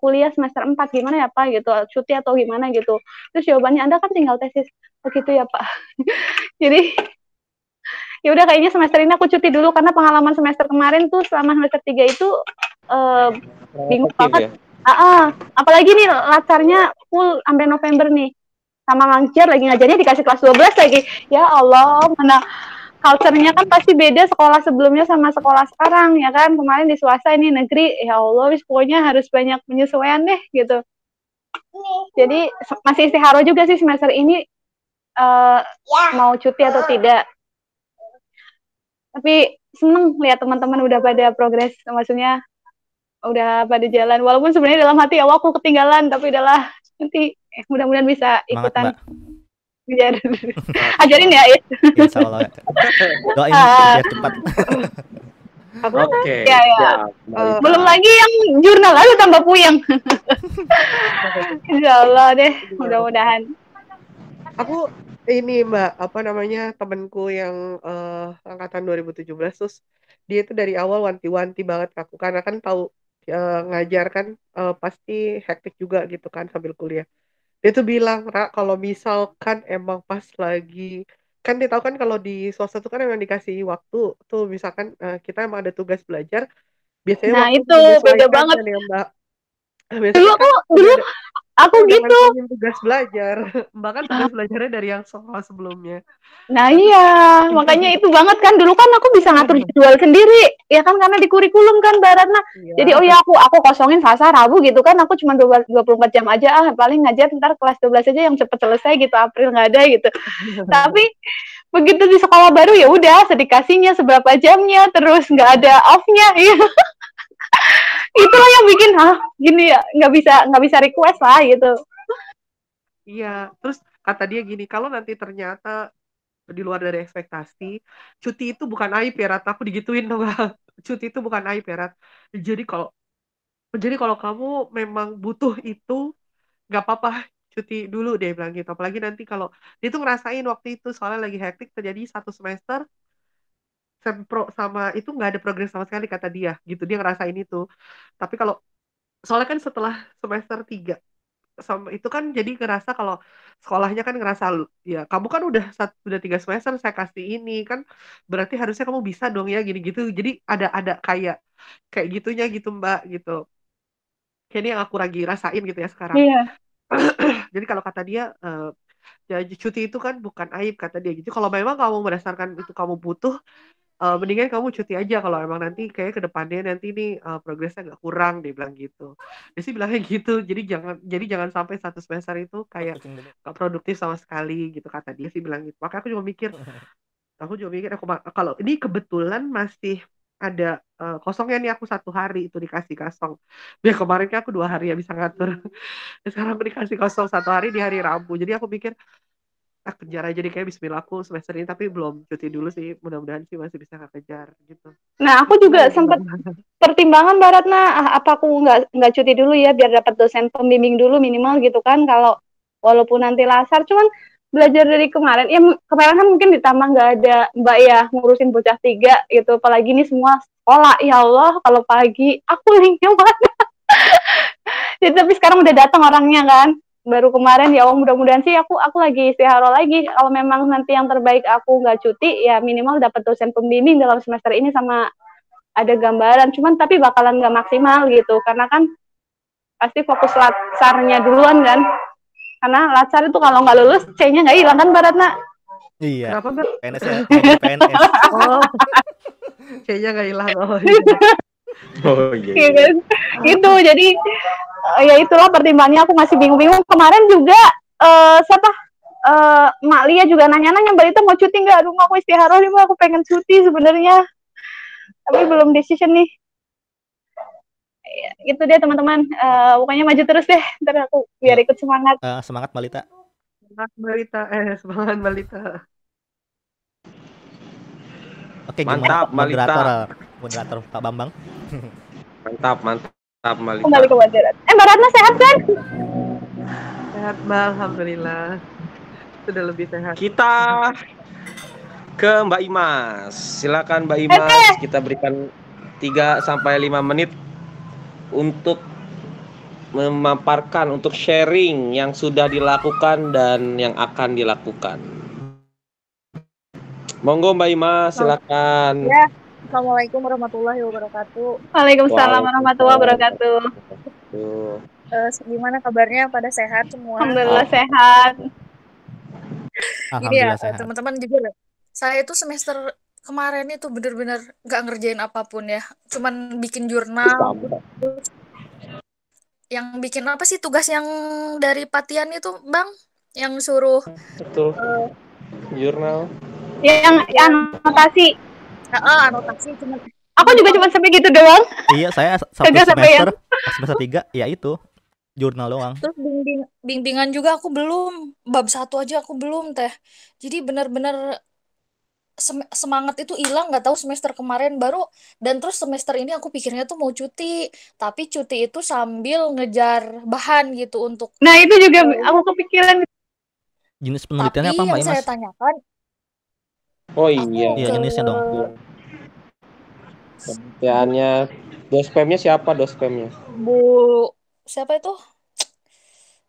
kuliah semester 4 gimana ya Pak gitu, cuti atau gimana gitu. Terus jawabannya Anda kan tinggal tesis. Begitu ya Pak. Jadi ya udah kayaknya semester ini aku cuti dulu karena pengalaman semester kemarin tuh selama semester 3 itu bingung banget. Apalagi nih latsarnya full sampai November nih. Sama ngajar lagi, ngajarnya dikasih kelas 12 lagi. Ya Allah, mana culture-nya kan pasti beda sekolah sebelumnya sama sekolah sekarang ya kan. Kemarin di swasta, ini negeri. Ya Allah, pokoknya harus banyak penyesuaian deh gitu. Jadi masih istihara juga sih semester ini mau cuti atau tidak. Tapi seneng lihat teman-teman udah pada progres, maksudnya udah pada jalan. Walaupun sebenarnya dalam hati aku ketinggalan, tapi udahlah nanti mudah-mudahan bisa ikutan. Ajarin ya, Insya Allah. Doain biar cepat. Oke. Ya. Belum lagi yang jurnal, aduh tambah puyeng. Insya Allah deh, mudah-mudahan. Aku ini Mbak, temenku yang angkatan 2017, terus dia itu dari awal wanti-wanti banget aku, karena kan tahu ngajar kan pasti hektik juga gitu kan sambil kuliah. Dia tuh bilang, Ra, kalau misalkan emang pas lagi, kan dia tahu kan kalau di swasta tuh kan emang dikasih waktu tuh, misalkan kita emang ada tugas belajar, biasanya nah waktu itu beda banget kan ya Mbak. Dulu aku gitu. Tugas belajar, bahkan tugas belajarnya dari yang sekolah sebelumnya. Nah iya, makanya itu banget kan, dulu kan aku bisa ngatur jadwal sendiri, ya kan, karena di kurikulum kan Mbak Ratna. Jadi aku kosongin Selasa, Rabu gitu kan, aku cuma 24 jam aja, paling ngajar ntar kelas 12 aja yang cepet selesai gitu, April nggak ada gitu. Tapi begitu di sekolah baru ya udah sedikasinya seberapa jamnya, terus nggak ada off-nya. Itulah yang bikin gini ya, nggak bisa request lah gitu. Iya, terus kata dia gini, kalau nanti ternyata di luar dari ekspektasi, cuti itu bukan aib ya Rat, aku digituin dong. Cuti itu bukan aib ya Rat. Jadi kalau kamu memang butuh itu, nggak apa-apa, cuti dulu deh, bilang gitu. Apalagi nanti kalau dia tuh ngerasain waktu itu soalnya lagi hektik, terjadi 1 semester sempro sama itu nggak ada progres sama sekali kata dia gitu, dia ngerasain itu. Tapi kalau soalnya kan setelah semester 3 sama itu kan jadi ngerasa kalau sekolahnya kan ngerasa, ya kamu kan udah 3 semester saya kasih ini kan, berarti harusnya kamu bisa dong ya gini gitu, jadi ada kayak gitunya gitu Mbak gitu. Kayaknya yang aku lagi rasain gitu ya sekarang. Iya. Jadi kalau kata dia Ya, cuti itu kan bukan aib kata dia gitu. Kalau memang kamu berdasarkan itu kamu butuh, mendingan kamu cuti aja kalau emang nanti kayak ke depannya nanti nih progresnya agak kurang, dia bilang gitu. Dia sih bilangnya gitu. Jadi jangan sampai satu semester itu kayak gak produktif sama sekali gitu kata dia sih bilang gitu. Makanya aku juga mikir kalau ini kebetulan masih ada kosongnya nih, aku 1 hari itu dikasih kosong. Biar kemarin kan aku 2 hari ya bisa ngatur. Sekarang aku dikasih kosong 1 hari di hari Rabu. Jadi aku pikir kejar aja deh kayak bismillah aku semester ini, tapi belum cuti dulu sih. Mudah-mudahan sih masih bisa kejar gitu. Nah, aku juga sempat pertimbangan Mbak Ratna, apa aku nggak cuti dulu ya biar dapat dosen pembimbing dulu minimal gitu kan, kalau walaupun nanti lasar. Cuman belajar dari kemarin, ya kemarin kan mungkin ditambah nggak ada Mbak ya ngurusin bocah 3 gitu, apalagi ini semua sekolah, ya Allah kalau pagi aku linknya mana. Jadi, tapi sekarang udah datang orangnya kan, baru kemarin. Ya Allah, mudah-mudahan sih aku lagi istiharoh lagi, kalau memang nanti yang terbaik aku nggak cuti ya minimal dapat dosen pembimbing dalam semester ini sama ada gambaran. Cuman tapi bakalan nggak maksimal gitu karena kan pasti fokus latsarnya duluan kan, karena latsar itu kalau nggak lulus C-nya nggak hilang kan Mbak Ratna. Iya. Kenapa Mbak? PNS ya, PNS. Oh, C-nya nggak hilang. Oh iya. Gitu. Jadi ya itulah pertimbangannya, aku masih bingung-bingung. Kemarin juga Mak Lia juga nanya-nanya, Mbak Rita mau cuti nggak? Aduh, aku istiharoh nih Mbak, aku pengen cuti sebenarnya, tapi belum decision nih. Gitu deh teman-teman, pokoknya maju terus deh, ntar aku biar ikut semangat. Semangat Mbak Lita. Semangat Mbak Lita. Oke, mantap gimana Mbak moderator Pak Bambang? Mantap Mbak Lita. Kembali ke moderator. Mbak Ratna sehat kan? Sehat Mbak, alhamdulillah. Sudah lebih sehat. Kita ke Mbak Imas. Silakan Mbak Imas, kita berikan 3-5 menit untuk memaparkan, untuk sharing yang sudah dilakukan dan yang akan dilakukan. Monggo Mbak Imas, silakan. Ya, Assalamualaikum warahmatullahi wabarakatuh. Waalaikumsalam warahmatullahi wabarakatuh. Gimana kabarnya? Pada sehat semua? Alhamdulillah sehat. Gini ya, teman-teman, jujur saya itu semester kemarin itu bener-bener nggak ngerjain apapun ya, cuman bikin jurnal. Yang bikin apa sih tugas yang dari Patian itu Bang, yang suruh betul jurnal yang anotasi. Anotasi cuma aku juga cuma sampai gitu doang. Iya, saya semester 3 ya itu jurnal doang. Terus bimbingan juga aku belum, bab 1 aja aku belum teh. Jadi benar-benar semangat itu hilang, nggak tahu semester kemarin baru. Dan terus semester ini aku pikirnya tuh mau cuti, tapi cuti itu sambil ngejar bahan gitu untuk. Nah itu juga aku kepikiran. Jenis penelitiannya apa Mbak Imas? Saya tanyakan. Oh iya. Iya, jenisnya dong. Penelitiannya dospemnya siapa dospemnya? Siapa itu?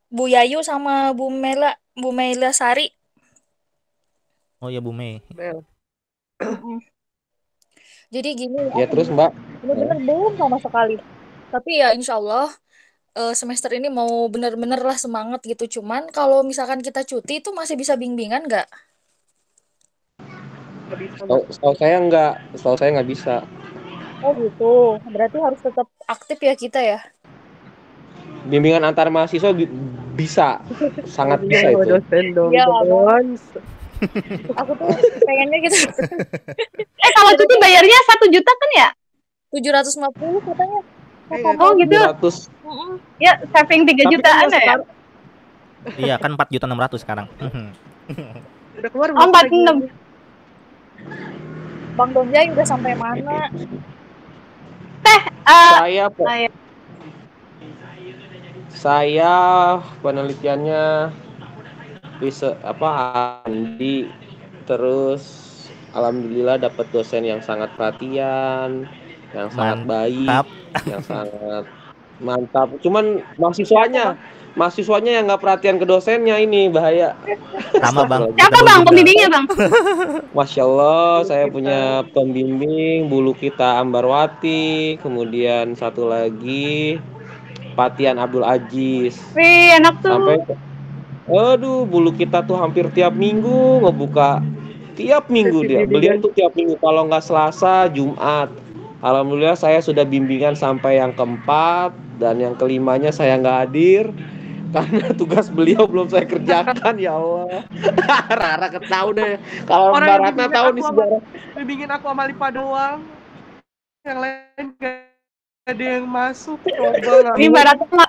Bu Yayu sama Bu Mela Sari. Oh iya, Bu Mei. Jadi gini ya, terus Mbak bener-bener belum sama sekali, tapi ya insya Allah semester ini mau bener-bener lah semangat gitu. Cuman kalau misalkan kita cuti itu masih bisa bimbingan nggak? Setahu saya nggak bisa. Oh gitu, berarti harus tetap aktif ya kita ya. Bimbingan antar mahasiswa bisa, sangat bisa itu. Iya, aku tuh pengennya gitu. Kalau cuti bayarnya 1 juta kan ya? 750 katanya. Oh gitu. 700. Ya, saving 3 jutaan ya? Iya, kan 4.600.000 sekarang. Udah keluar 46. Bang Donjai udah sampai mana? Saya penelitiannya bisa Andi, terus alhamdulillah dapat dosen yang sangat perhatian, yang sangat baik, yang sangat mantap. Cuman mahasiswanya yang nggak perhatian ke dosennya, ini bahaya. Sama Bang. Siapa Bang pembimbingnya Bang? Masya Allah, saya punya pembimbing Bulu Kita Ambarwati, kemudian satu lagi Patian Abdul Aziz. Wih, enak tuh. Aduh, bulu kita tuh hampir tiap minggu ngebuka. Tiap minggu Sesi dia. Beliau bimbingan. tuh tiap minggu. Kalau nggak Selasa, Jumat. Alhamdulillah saya sudah bimbingan sampai yang keempat. Dan yang kelimanya saya nggak hadir. Karena tugas beliau belum saya kerjakan, ya Allah. Rara ketahu deh. Kalau Orang Mbak yang Ratna tahu nih sejarah. bimbingin aku sama Lipa doang. Yang lain gak ada yang masuk. Coba nggak. Ini Mbak Ratna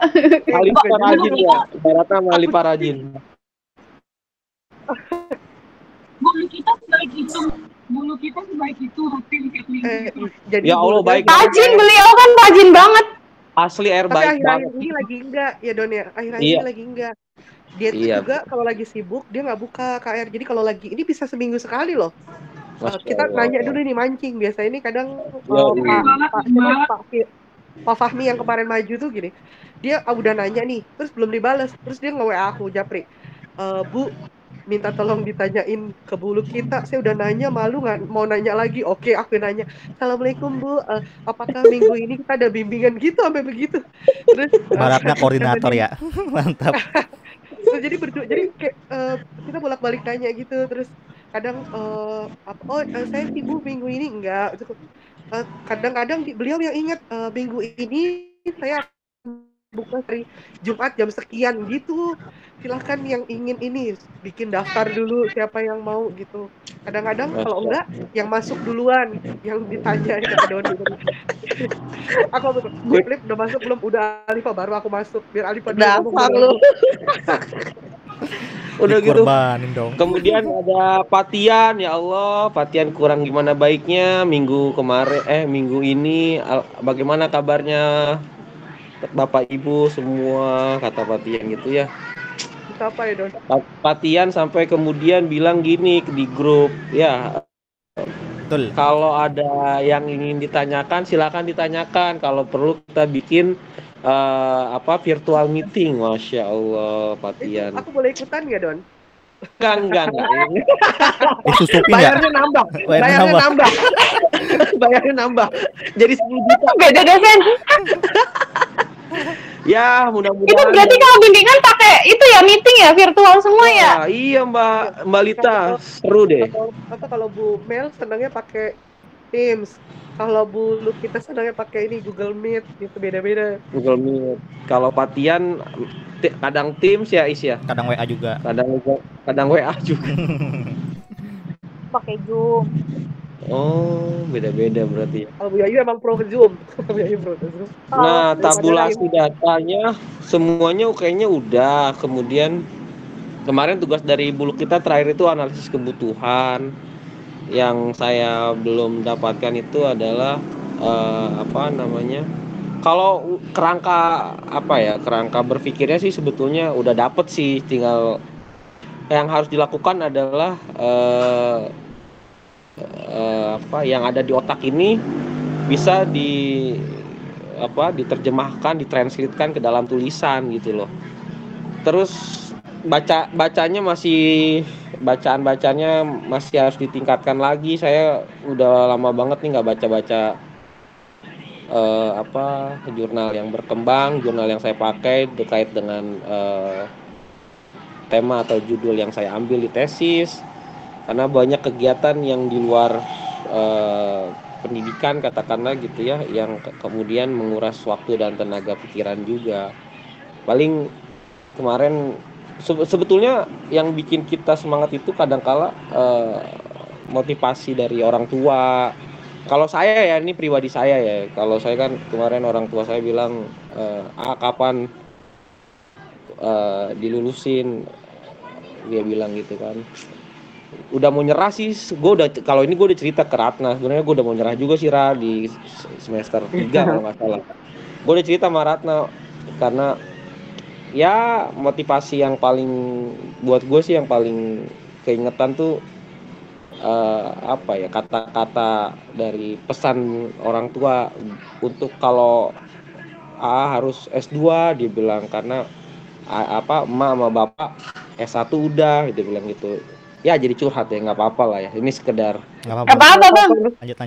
Lipa rajin ya. Mbak Ratna sama Lipa rajin. Bulu kita sebaik itu. Bulu kita sebaik itu rutin tiap minggu. Jadi Ya Allah, baik. rajin, beliau kan rajin banget. Asli air Tapi baik akhir-akhir banget. ini lagi enggak ya Don ya. Akhir-akhir Iya. ini lagi enggak. Dia tuh Iya. juga kalau lagi sibuk dia nggak buka KR. Jadi kalau lagi ini bisa seminggu sekali loh. Masya Kita Allah. nanya dulu nih mancing. Biasanya ini kadang Ya, Pak Fahmi yang kemarin maju tuh gini. Dia udah nanya nih, terus belum dibalas. Terus dia nge-WA aku, Japri. Bu, minta tolong ditanyain ke bulu kita. Saya udah nanya, malu nggak mau nanya lagi. Oke, aku nanya. Assalamualaikum Bu, apakah minggu ini kita ada bimbingan gitu sampai begitu? Terus Baratnya koordinator ya. Mantap. Terus jadi berdua, jadi kayak kita bolak-balik nanya gitu. Terus kadang saya sibuk minggu ini enggak. Kadang-kadang beliau yang ingat minggu ini saya buka dari Jumat jam sekian gitu. Silahkan yang ingin ini bikin daftar dulu siapa yang mau gitu. Kadang-kadang kalau enggak yang masuk duluan yang ditanya kata Doni. Aku Flip udah masuk belum? Udah Alifa baru aku masuk biar Alifa dulu ngomong lu. Udah gitu. Dong. Kemudian ada Patian, ya Allah, Patian kurang gimana baiknya minggu ini bagaimana kabarnya Bapak Ibu semua, kata Patian gitu ya. Apa ya Don? Patian sampai kemudian bilang gini di grup, ya betul. Kalau ada yang ingin ditanyakan silakan ditanyakan. Kalau perlu kita bikin virtual meeting. Masya Allah, Patian. Aku boleh ikutan nggak Don? Enggak. Susupin Bayarnya nambah. Bayarnya nambah. Jadi 10 juta. Beda dosen. Ya, mudah-mudahan. Itu berarti kalau bimbingan pakai itu ya meeting ya virtual semua ya? Iya, Mbak Lita. Seru deh. Kalau Bu Mel senangnya pakai Teams. Kalau Bu kita senangnya pakai ini Google Meet gitu, beda-beda. Google Meet. Kalau Patian kadang Teams ya Is ya. Kadang WA juga. Kadang WA juga. Pakai Zoom. Oh, beda-beda berarti ya. Kalau Bu Yayu emang pro Zoom. Nah, tabulasi datanya semuanya kayaknya udah. Kemudian kemarin tugas dari bulu kita terakhir itu analisis kebutuhan. Yang saya belum dapatkan itu adalah kalau kerangka berpikirnya sih sebetulnya udah dapet sih, tinggal yang harus dilakukan adalah yang ada di otak ini bisa diterjemahkan, ditranslatekan ke dalam tulisan gitu loh. Terus bacanya masih harus ditingkatkan lagi. Saya udah lama banget nih nggak baca jurnal yang berkembang, jurnal yang saya pakai terkait dengan tema atau judul yang saya ambil di tesis, karena banyak kegiatan yang di luar pendidikan katakanlah gitu ya, yang kemudian menguras waktu dan tenaga pikiran juga. Paling kemarin sebetulnya yang bikin kita semangat itu kadangkala motivasi dari orang tua. Kalau saya ya, ini pribadi saya ya, kalau saya kan kemarin orang tua saya bilang kapan dilulusin, dia bilang gitu kan. Udah mau nyerah sih, kalau ini gue udah cerita ke Ratna, sebenarnya gue udah mau nyerah juga sih di semester 3 kalau nggak salah. Gue udah cerita sama Ratna karena ya motivasi yang paling buat gue sih, yang paling keingetan tuh kata-kata dari pesan orang tua untuk kalau harus S2, dia bilang, karena emak sama bapak S1 udah, dia bilang gitu. Ya jadi curhat ya, nggak apa-apa lah ya, ini sekedar apa Bang, lanjut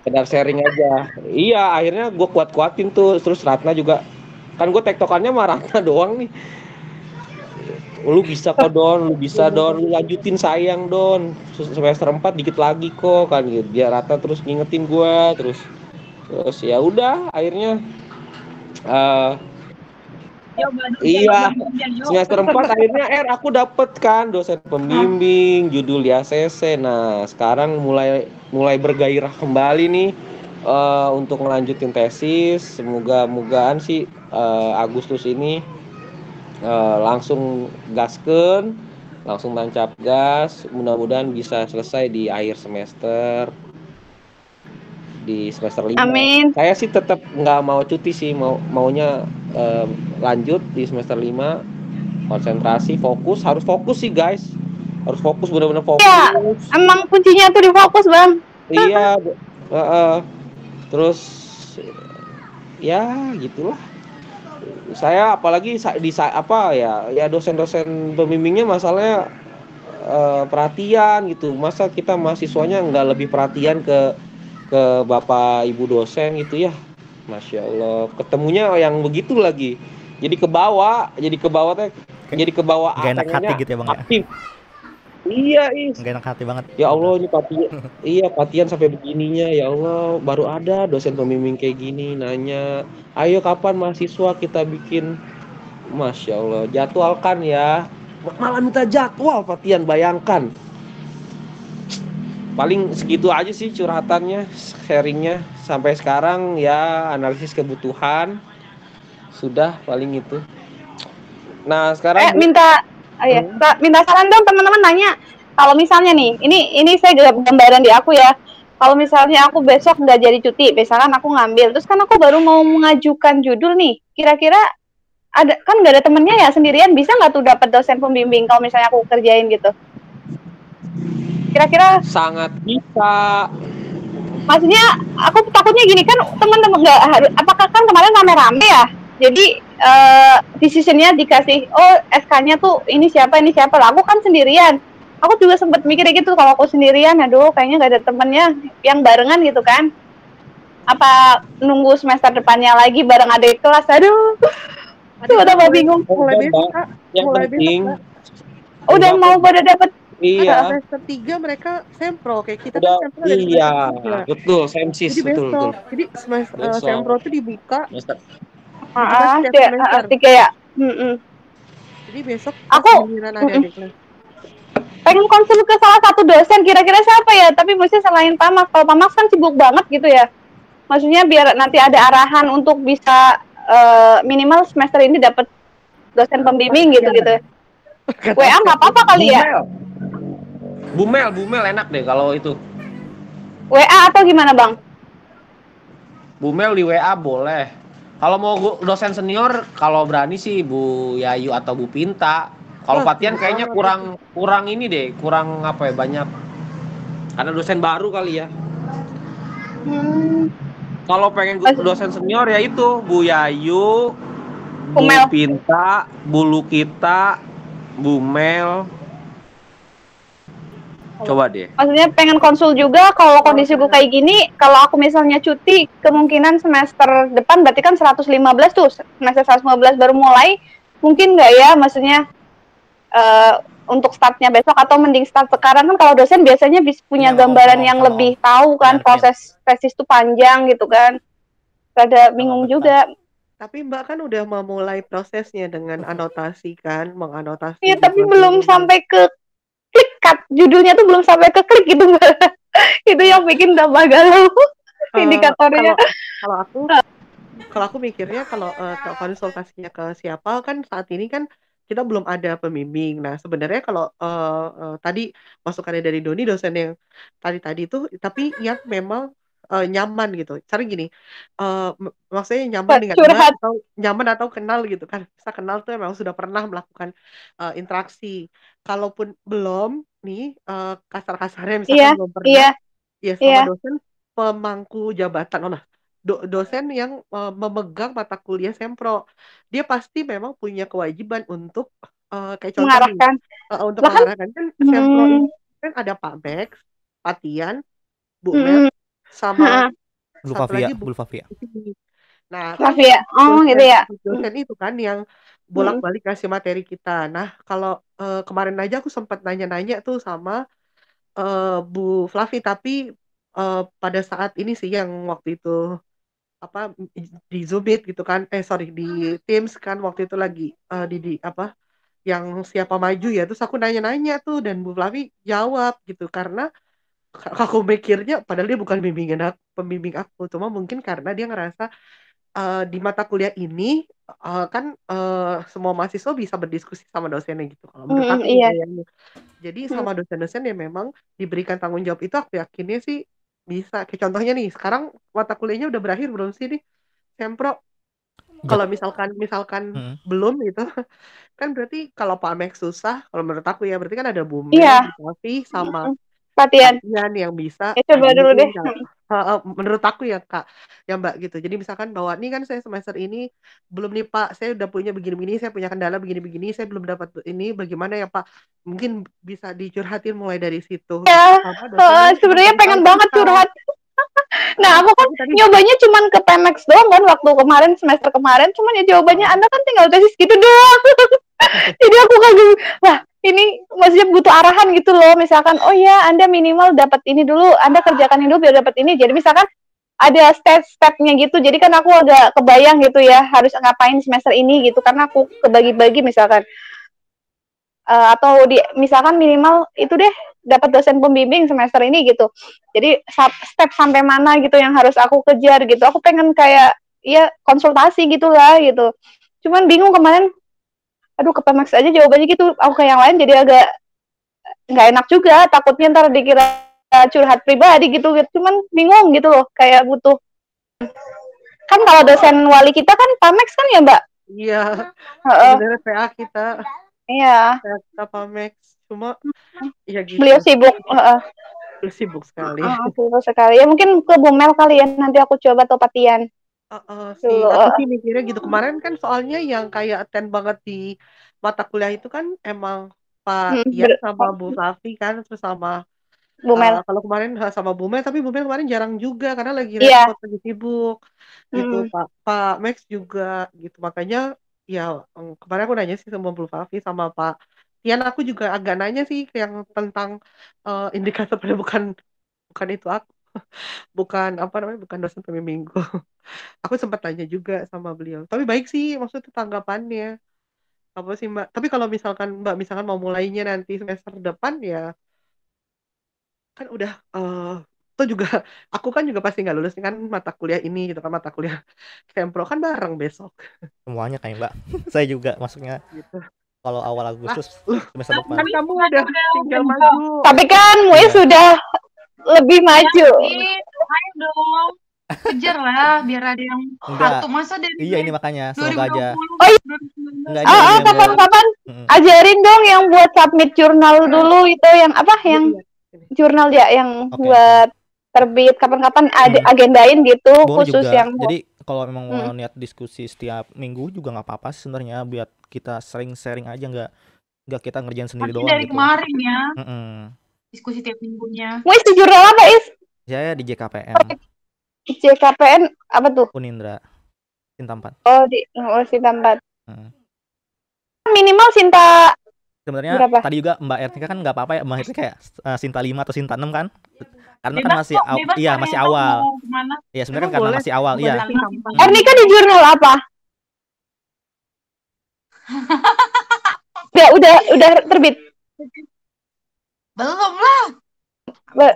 sekedar sharing aja. Iya, akhirnya gue kuat-kuatin tuh. Terus Ratna juga, kan gue tektokannya sama Ratna doang nih. lu bisa kok Don, lu bisa Don, lu lanjutin sayang Don, semester 4 dikit lagi kok kan gitu. Dia Rata terus ngingetin gua terus ya udah akhirnya iya semester 4 akhirnya aku dapet kan dosen pembimbing judul di ACC. Nah sekarang mulai bergairah kembali nih untuk ngelanjutin tesis. Semoga-mogaan sih Agustus ini langsung gaskeun, langsung tancap gas, mudah-mudahan bisa selesai di akhir semester di semester 5. Amin. Saya sih tetap nggak mau cuti sih, maunya lanjut di semester 5, konsentrasi, harus fokus sih guys, harus fokus, benar-benar fokus. Ya, emang kuncinya tuh di fokus Bang. Iya, terus ya gitulah. Saya apalagi ya dosen-dosen pembimbingnya masalahnya perhatian gitu. Masa kita mahasiswanya nggak lebih perhatian ke bapak ibu dosen gitu ya. Masya Allah, ketemunya yang begitu lagi. Jadi ke bawah Gak enak hati gitu ya Bang ya. Iya, Gak enak hati banget. Ya Allah, ini Patian sampai begininya. Ya Allah, baru ada dosen pembimbing kayak gini nanya, ayo kapan mahasiswa kita bikin. Masya Allah, jadwalkan ya. Malah minta jadwal Patian, bayangkan. Paling segitu aja sih curhatannya, sharingnya. Sampai sekarang ya analisis kebutuhan. Sudah paling itu. Nah sekarang minta saran dong teman-teman, nanya kalau misalnya nih, ini saya gambaran di aku ya. Kalau misalnya aku besok nggak jadi cuti, misalkan aku ngambil, terus kan aku baru mau mengajukan judul nih, kira-kira ada kan nggak ada temennya ya, sendirian bisa nggak tuh dapat dosen pembimbing kalau misalnya aku kerjain gitu? Kira-kira sangat bisa. Maksudnya aku takutnya gini kan, teman-teman nggak, apakah kan kemarin rame-rame ya, jadi decision-nya dikasih, oh SK-nya tuh ini siapa lah, aku kan sendirian. Aku juga sempat mikir gitu, kalau aku sendirian, aduh kayaknya nggak ada temennya yang barengan gitu kan. Apa nunggu semester depannya lagi bareng adik kelas, aduh. Udah bingung. Mulai besok. Udah mau pada dapat. Iya. Semester 3 mereka sempro kayak kita udah, kan sempro dari semester 3. Betul, semsis. Jadi betul. Jadi semester sempro itu dibuka. Tiga ya. Jadi besok aku pengen konsul ke salah satu dosen, kira-kira siapa ya? Tapi mesti selain Pamas. Kalau Pamas kan sibuk banget gitu ya. Maksudnya biar nanti ada arahan untuk bisa minimal semester ini dapat dosen pembimbing gitu. WA nggak apa-apa kali ya? Bumel enak deh kalau itu. WA atau gimana Bang? Bumel di WA boleh. Kalau mau dosen senior, kalau berani sih Bu Yayu atau Bu Pinta. Kalau Patian kayaknya kurang ini deh, kurang apa ya, banyak. Karena dosen baru kali ya. Kalau pengen dosen senior ya itu Bu Yayu, Bu Pinta, Bu Lukita, Bu Mel. Coba deh. Maksudnya pengen konsul juga kalau kondisi gue kayak gini, kalau aku misalnya cuti, kemungkinan semester depan berarti kan 115 tuh, semester 115 baru mulai, mungkin nggak ya, maksudnya untuk startnya besok atau mending start sekarang kan, kalau dosen biasanya bisa punya gambaran yang lebih tahu kan, proses tesis tuh panjang gitu kan, rada bingung juga. Tapi Mbak kan udah memulai prosesnya dengan anotasi kan, menganotasi. Iya, tapi belum sampai ke klik judulnya tuh belum sampai ke klik gitu Mbak. Itu yang bikin tambah galau indikatornya. Kalau aku mikirnya kalau konsultasinya ke siapa kan saat ini kan kita belum ada pembimbing. Nah sebenarnya kalau tadi masukannya dari Doni, dosen yang tadi itu, tapi yang memang nyaman gitu. Cara gini, maksudnya nyaman dengan Mbak atau nyaman atau kenal gitu kan. Bisa kenal tuh memang sudah pernah melakukan interaksi. Kalaupun belum nih, kasar-kasarnya misalkan belum pernah, ya sama dosen pemangku jabatan, dosen yang memegang mata kuliah sempro, dia pasti memang punya kewajiban untuk kayak contoh mengarahkan. Untuk mengarahkan kan sempro ini kan ada Pak Max, Patian, Bu Mel, sama satu lagi Bu Fafia. Nah, Fafia, gitu ya. Dosen itu kan yang bolak-balik ngasih materi kita. Nah, kalau kemarin aja aku sempat nanya-nanya tuh sama Bu Fluffy, tapi pada saat ini sih yang waktu itu apa di Zoom Meet gitu kan, sorry di Teams kan waktu itu lagi di apa yang siapa maju ya, terus aku nanya-nanya tuh dan Bu Fluffy jawab gitu karena aku mikirnya padahal dia bukan pembimbing aku, cuma mungkin karena dia ngerasa di mata kuliah ini kan semua mahasiswa bisa berdiskusi sama dosennya gitu. Kalau menurut aku Iya. gitu ya. Jadi sama dosen-dosen yang memang diberikan tanggung jawab itu aku yakinnya sih bisa. Kayak contohnya nih, sekarang mata kuliahnya udah berakhir belum sih nih, Sempro? Kalau misalkan belum gitu, kan berarti kalau Pak Max susah, kalau menurut aku ya berarti kan ada Bu Mel, Iya. Bu Safi, sama Latihan. Latihan yang bisa Coba dulu deh. menurut aku ya Kak, ya Mbak gitu. Jadi misalkan bahwa nih kan saya semester ini belum nih Pak, saya udah punya begini-begini, saya punya kendala begini-begini, saya belum dapat ini, bagaimana ya Pak? Mungkin bisa dicurhatin mulai dari situ. Ya, Gitu. sebenarnya pengen banget curhat. Nah, aku kan nyobanya cuman ke Pemex doang kan waktu kemarin, semester kemarin, cuman ya jawabannya Anda kan tinggal tesis gitu doang. Jadi aku kagum, wah ini maksudnya butuh arahan gitu loh, misalkan, oh ya Anda minimal dapat ini dulu, Anda kerjakan ini dulu biar dapat ini, jadi misalkan ada step-stepnya gitu, jadi kan aku agak kebayang gitu ya, harus ngapain semester ini gitu, karena aku kebagi-bagi misalkan, atau misalkan minimal itu deh, dapat dosen pembimbing semester ini gitu, jadi step sampai mana gitu yang harus aku kejar gitu, aku pengen kayak, ya konsultasi gitulah gitu, cuman bingung kemarin, aduh ke Pemex aja jawabannya gitu, aku kayak yang lain jadi agak nggak enak juga, takutnya ntar dikira curhat pribadi gitu, cuman bingung gitu loh, kayak butuh, kan kalau dosen wali kita kan Pamex kan ya Mbak? Iya, sebenarnya PA kita, iya, PA kita Pamex, cuma ya gitu. Beliau sibuk, sibuk sekali. Sibuk sekali, ya mungkin ke Bumel kali ya, nanti aku coba Topatian. Sih, aku sih mikirnya gitu. Kemarin kan soalnya yang kayak attend banget di mata kuliah itu kan emang Pak Tian sama Bu Safi kan, terus sama Bumel. Kalau kemarin sama Bumel, tapi Bumel kemarin jarang juga karena lagi repot, lagi sibuk gitu. Pak Max juga gitu. Makanya ya kemarin aku nanya sih sama Bu Safi sama Pak Tian, aku juga agak nanya sih yang tentang indikator pada bukan itu aku. Bukan apa namanya, bukan dosen pembimbingku. Aku sempat tanya juga sama beliau. Tapi baik sih maksudnya tanggapannya. Apa sih Mbak? Tapi kalau misalkan Mbak misalkan mau mulainya nanti semester depan ya kan udah itu juga aku kan juga pasti nggak lulus kan mata kuliah ini gitu kan, mata kuliah Sempro kan bareng besok. Semuanya kayak Mbak. Saya juga masuknya gitu. Kalau awal Agustus semester depan. Kan kamu udah tinggal maju. Tapi kan MUI sudah lebih maju. Ayo dong. Kejar lah biar ada yang satu masa dari iya ini makanya semoga aja. Kapan-kapan ajarin dong yang buat submit jurnal dulu itu yang apa yang jurnal ya yang buat terbit kapan-kapan agendain gitu. Boleh khusus juga. yang jadi kalau memang mau niat diskusi setiap minggu juga nggak apa-apa sebenarnya, biar kita sering sharing aja, nggak kita ngerjain sendiri doang dari gitu. Kemarin ya diskusi tiap minggunya. Wis di jurnal apa Is? Saya di JKPN. JKPN apa tuh? Unindra Sinta 4. Oh di Sinta 4. Minimal Sinta sebenarnya berapa? Tadi juga Mbak Ertika kan nggak apa-apa ya, Mbak Ertika kayak Sinta 5 atau Sinta 6 kan, karena kan masih masih awal. Iya sebenarnya kan karena masih awal. Iya. Ernika di jurnal apa? udah terbit? Belum lah.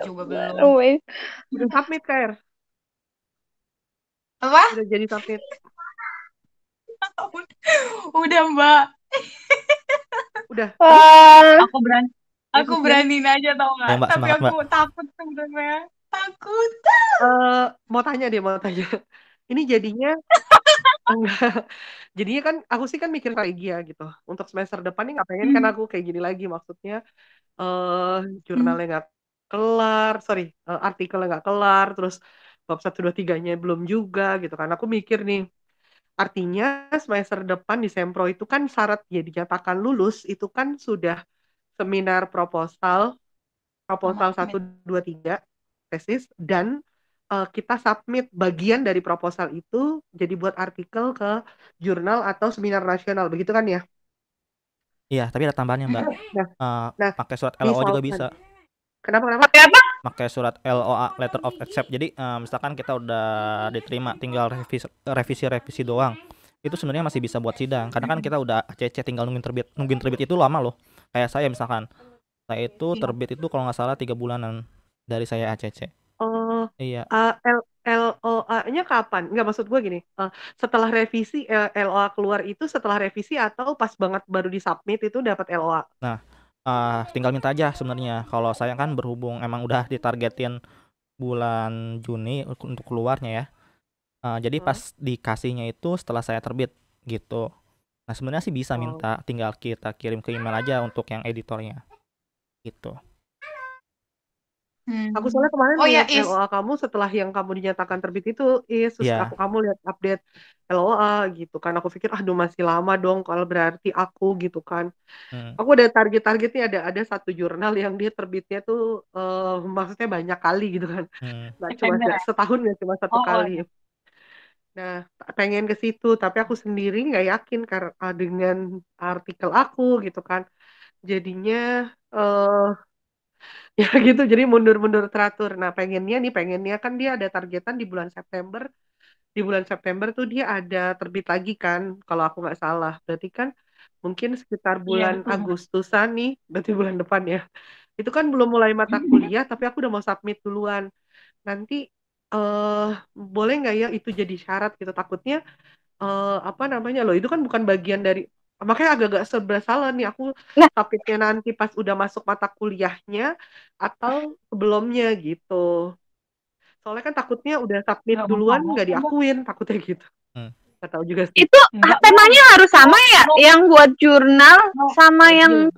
Coba belum. Udah submit Kair. Apa? Udah jadi submit. Udah Mbak. Udah. Aku beraniin aja tau nggak? Ya, Mbak, tapi semangat, aku takut sebenarnya. Takut. Mau tanya. Ini jadinya jadinya kan aku sih kan mikir kayak gitu. Untuk semester depan nih nggak pengen kan aku kayak gini lagi, maksudnya jurnalnya nggak kelar, artikelnya nggak kelar, terus bab 1, 2, 3-nya belum juga gitu kan. Aku mikir nih, artinya semester depan di Sempro itu kan syarat ya dinyatakan lulus itu kan sudah seminar proposal 1, 2, 3 tesis dan kita submit bagian dari proposal itu jadi buat artikel ke jurnal atau seminar nasional, begitu kan ya? Iya, tapi ada tambahannya, Mbak. Nah, Pakai surat LOA juga misalkan, bisa. kenapa? Pakai apa? Pakai surat LOA, letter of accept. Jadi misalkan kita udah diterima, tinggal revisi doang. Itu sebenarnya masih bisa buat sidang. Karena kan kita udah ACC, tinggal nungguin terbit itu lama loh. Kayak saya misalkan, saya itu terbit itu kalau nggak salah 3 bulanan dari saya ACC. Oh, Iya. LOA-nya kapan? Nggak, maksud gue gini, setelah revisi LOA keluar itu setelah revisi atau pas banget baru disubmit itu dapat LOA? Nah, tinggal minta aja sebenarnya. Kalau saya kan berhubung emang udah ditargetin bulan Juni untuk keluarnya ya. Jadi pas dikasihnya itu setelah saya terbit gitu. Nah, sebenarnya sih bisa minta, tinggal kita kirim ke email aja untuk yang editornya. Gitu. Aku soalnya kemarin lihat LOA kamu setelah yang kamu dinyatakan terbit itu, terus kamu lihat update LOA gitu kan. Aku pikir, aduh masih lama dong kalau berarti aku gitu kan. Aku ada targetnya, ada satu jurnal yang dia terbitnya tuh maksudnya banyak kali gitu kan. Nggak cuma setahun, nggak cuma satu kali. Nah, pengen ke situ, tapi aku sendiri nggak yakin karena dengan artikel aku gitu kan. Jadinya ya gitu, jadi mundur-mundur teratur. Nah, pengennya kan dia ada targetan di bulan September. Di bulan September tuh dia ada terbit lagi kan, kalau aku nggak salah. Berarti kan mungkin sekitar bulan Agustusan nih, berarti bulan depan ya. Itu kan belum mulai mata kuliah, tapi aku udah mau submit duluan. Nanti boleh nggak ya itu jadi syarat gitu? Takutnya apa namanya loh, itu kan bukan bagian dari, makanya agak-agak serba salah nih aku submitnya nanti pas udah masuk mata kuliahnya atau sebelumnya gitu. Soalnya kan takutnya udah submit duluan nggak diakuin, takutnya gitu. Nggak tahu juga sih. Itu temanya harus sama ya? Yang buat jurnal sama yang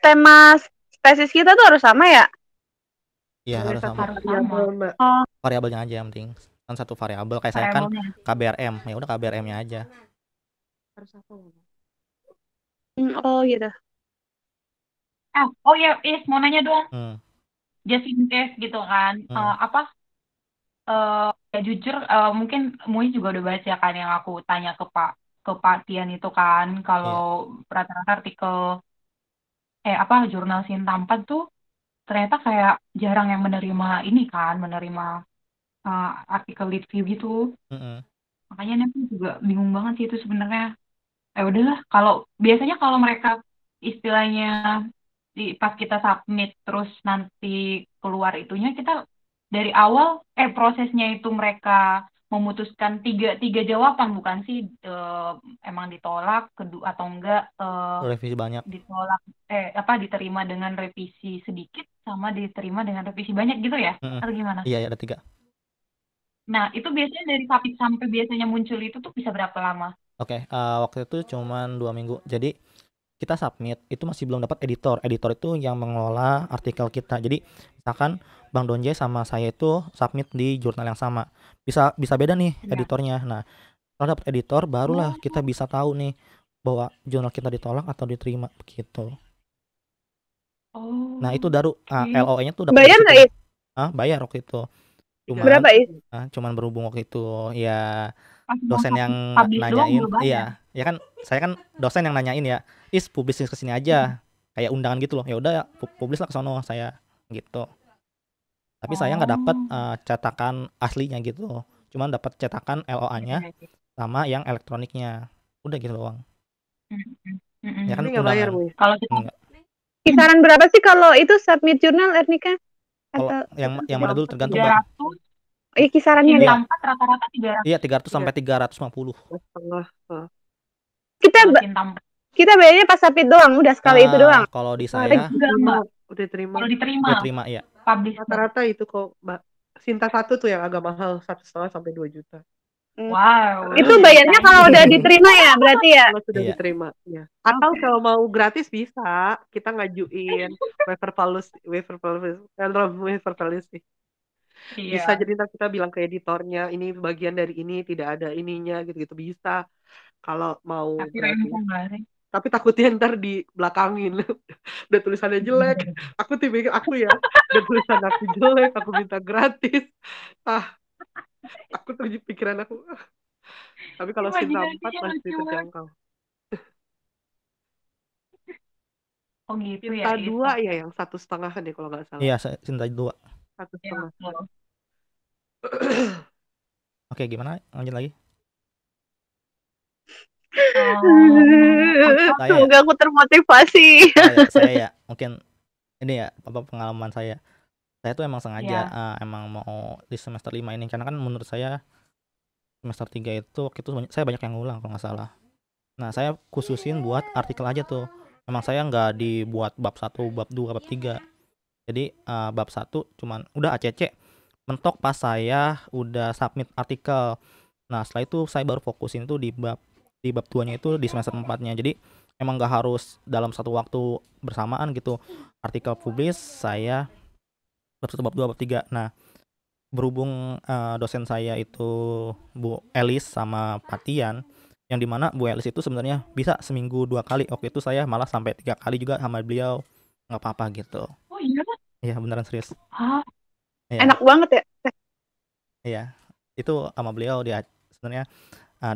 tema tesis kita tuh harus sama ya? Iya, harus sama. Variabelnya aja yang penting. Kan satu variabel, kayak saya kan KBRM, ya udah KBRM-nya aja. Harus apa? Oh gitu. Oh ya, mau nanya doang. Just in case gitu kan. Ya jujur mungkin Mui juga udah baca kan yang aku tanya ke Pak Tian itu kan, kalau rata-rata artikel jurnal Sintampan tuh ternyata kayak jarang yang menerima artikel lead view gitu. Makanya aku juga bingung banget sih itu sebenarnya. Udahlah, biasanya kalau mereka istilahnya pas kita submit terus nanti keluar itunya, kita dari awal prosesnya itu mereka memutuskan tiga jawaban, bukan sih? Emang ditolak kedua atau enggak, revisi banyak, ditolak diterima dengan revisi sedikit sama diterima dengan revisi banyak gitu ya? Atau gimana? Iya, ada 3. Nah, itu biasanya dari submit sampai biasanya muncul itu tuh bisa berapa lama? Oke, waktu itu cuman 2 minggu. Jadi kita submit itu masih belum dapat editor. Editor itu yang mengelola artikel kita. Jadi misalkan Bang Donjay sama saya itu submit di jurnal yang sama. Bisa beda nih editornya. Nah, kalau dapat editor barulah kita bisa tahu nih bahwa jurnal kita ditolak atau diterima begitu. Nah, itu LOE-nya tuh dapat. Bayar nggak ya? Bayar waktu itu. Berapa ya? Cuman berhubung waktu itu ya dosen yang nanyain, ya kan saya kan dosen yang nanyain ya, publis ke sini aja, kayak undangan gitu loh. Ya udah publis lah ke sono saya gitu. Tapi saya nggak dapat cetakan aslinya gitu, cuman dapat cetakan LOA-nya sama yang elektroniknya, udah gitu doang. Ya kan bayar, Bu. Kalau kisaran berapa sih kalau itu submit jurnal, Ernika? Kalau yang mana dulu tergantung, 300. Kisarannya deh. Rata-rata 300. Iya, 300 sampai 350. Kita bayarnya pas submit doang, udah sekali itu doang. Kalau di saya udah terima. Kalau diterima, iya. Rata-rata itu kok, Mbak. Sinta 1 tuh yang agak mahal, 1,5 sampai 2 juta. Wow. Itu bayarnya kalau udah diterima ya, berarti ya? Kalau sudah diterima, ya. Atau kalau mau gratis bisa, kita ngajuin waiver policy. Bisa, jadi nanti kita bilang ke editornya, ini bagian dari ini, tidak ada ininya, gitu-gitu bisa. Kalau mau gratis. tapi takutnya ntar di belakangin. Udah tulisannya jelek, aku tipikal aku ya, udah tulisan aku jelek, aku minta gratis. Aku tuh pikiran aku. Tapi kalau Sinta 4 Imajinasinya masih lucu banget. terjangkau. Oh gitu ya, Sinta 2 Is. ya yang 1,5 ya kalau nggak salah. Iya, Sinta 2. 1,5. betul. Oke, gimana? Lanjut lagi. Semoga aku termotivasi. Saya ya, mungkin ini ya pengalaman saya. Saya tuh emang sengaja emang mau di semester 5 ini karena kan menurut saya semester 3 itu waktu itu saya banyak yang ngulang kalau nggak salah. Nah, saya khususin buat artikel aja tuh. Emang saya nggak dibuat bab 1, bab 2, bab 3. Jadi bab 1 cuman udah ACC mentok pas saya udah submit artikel. Nah, setelah itu saya baru fokusin tuh di bab 2-nya itu di semester 4-nya. Jadi emang nggak harus dalam satu waktu bersamaan gitu. Artikel publish saya bab 1, bab 2, bab 3. Nah, berhubung dosen saya itu Bu Elis sama Patian, yang dimana Bu Elis itu sebenarnya bisa seminggu 2 kali. Waktu itu saya malah sampai 3 kali juga sama beliau, nggak apa-apa gitu. Oh iya? Iya, beneran serius. Ya. Enak banget ya? Iya, itu sama beliau dia sebenarnya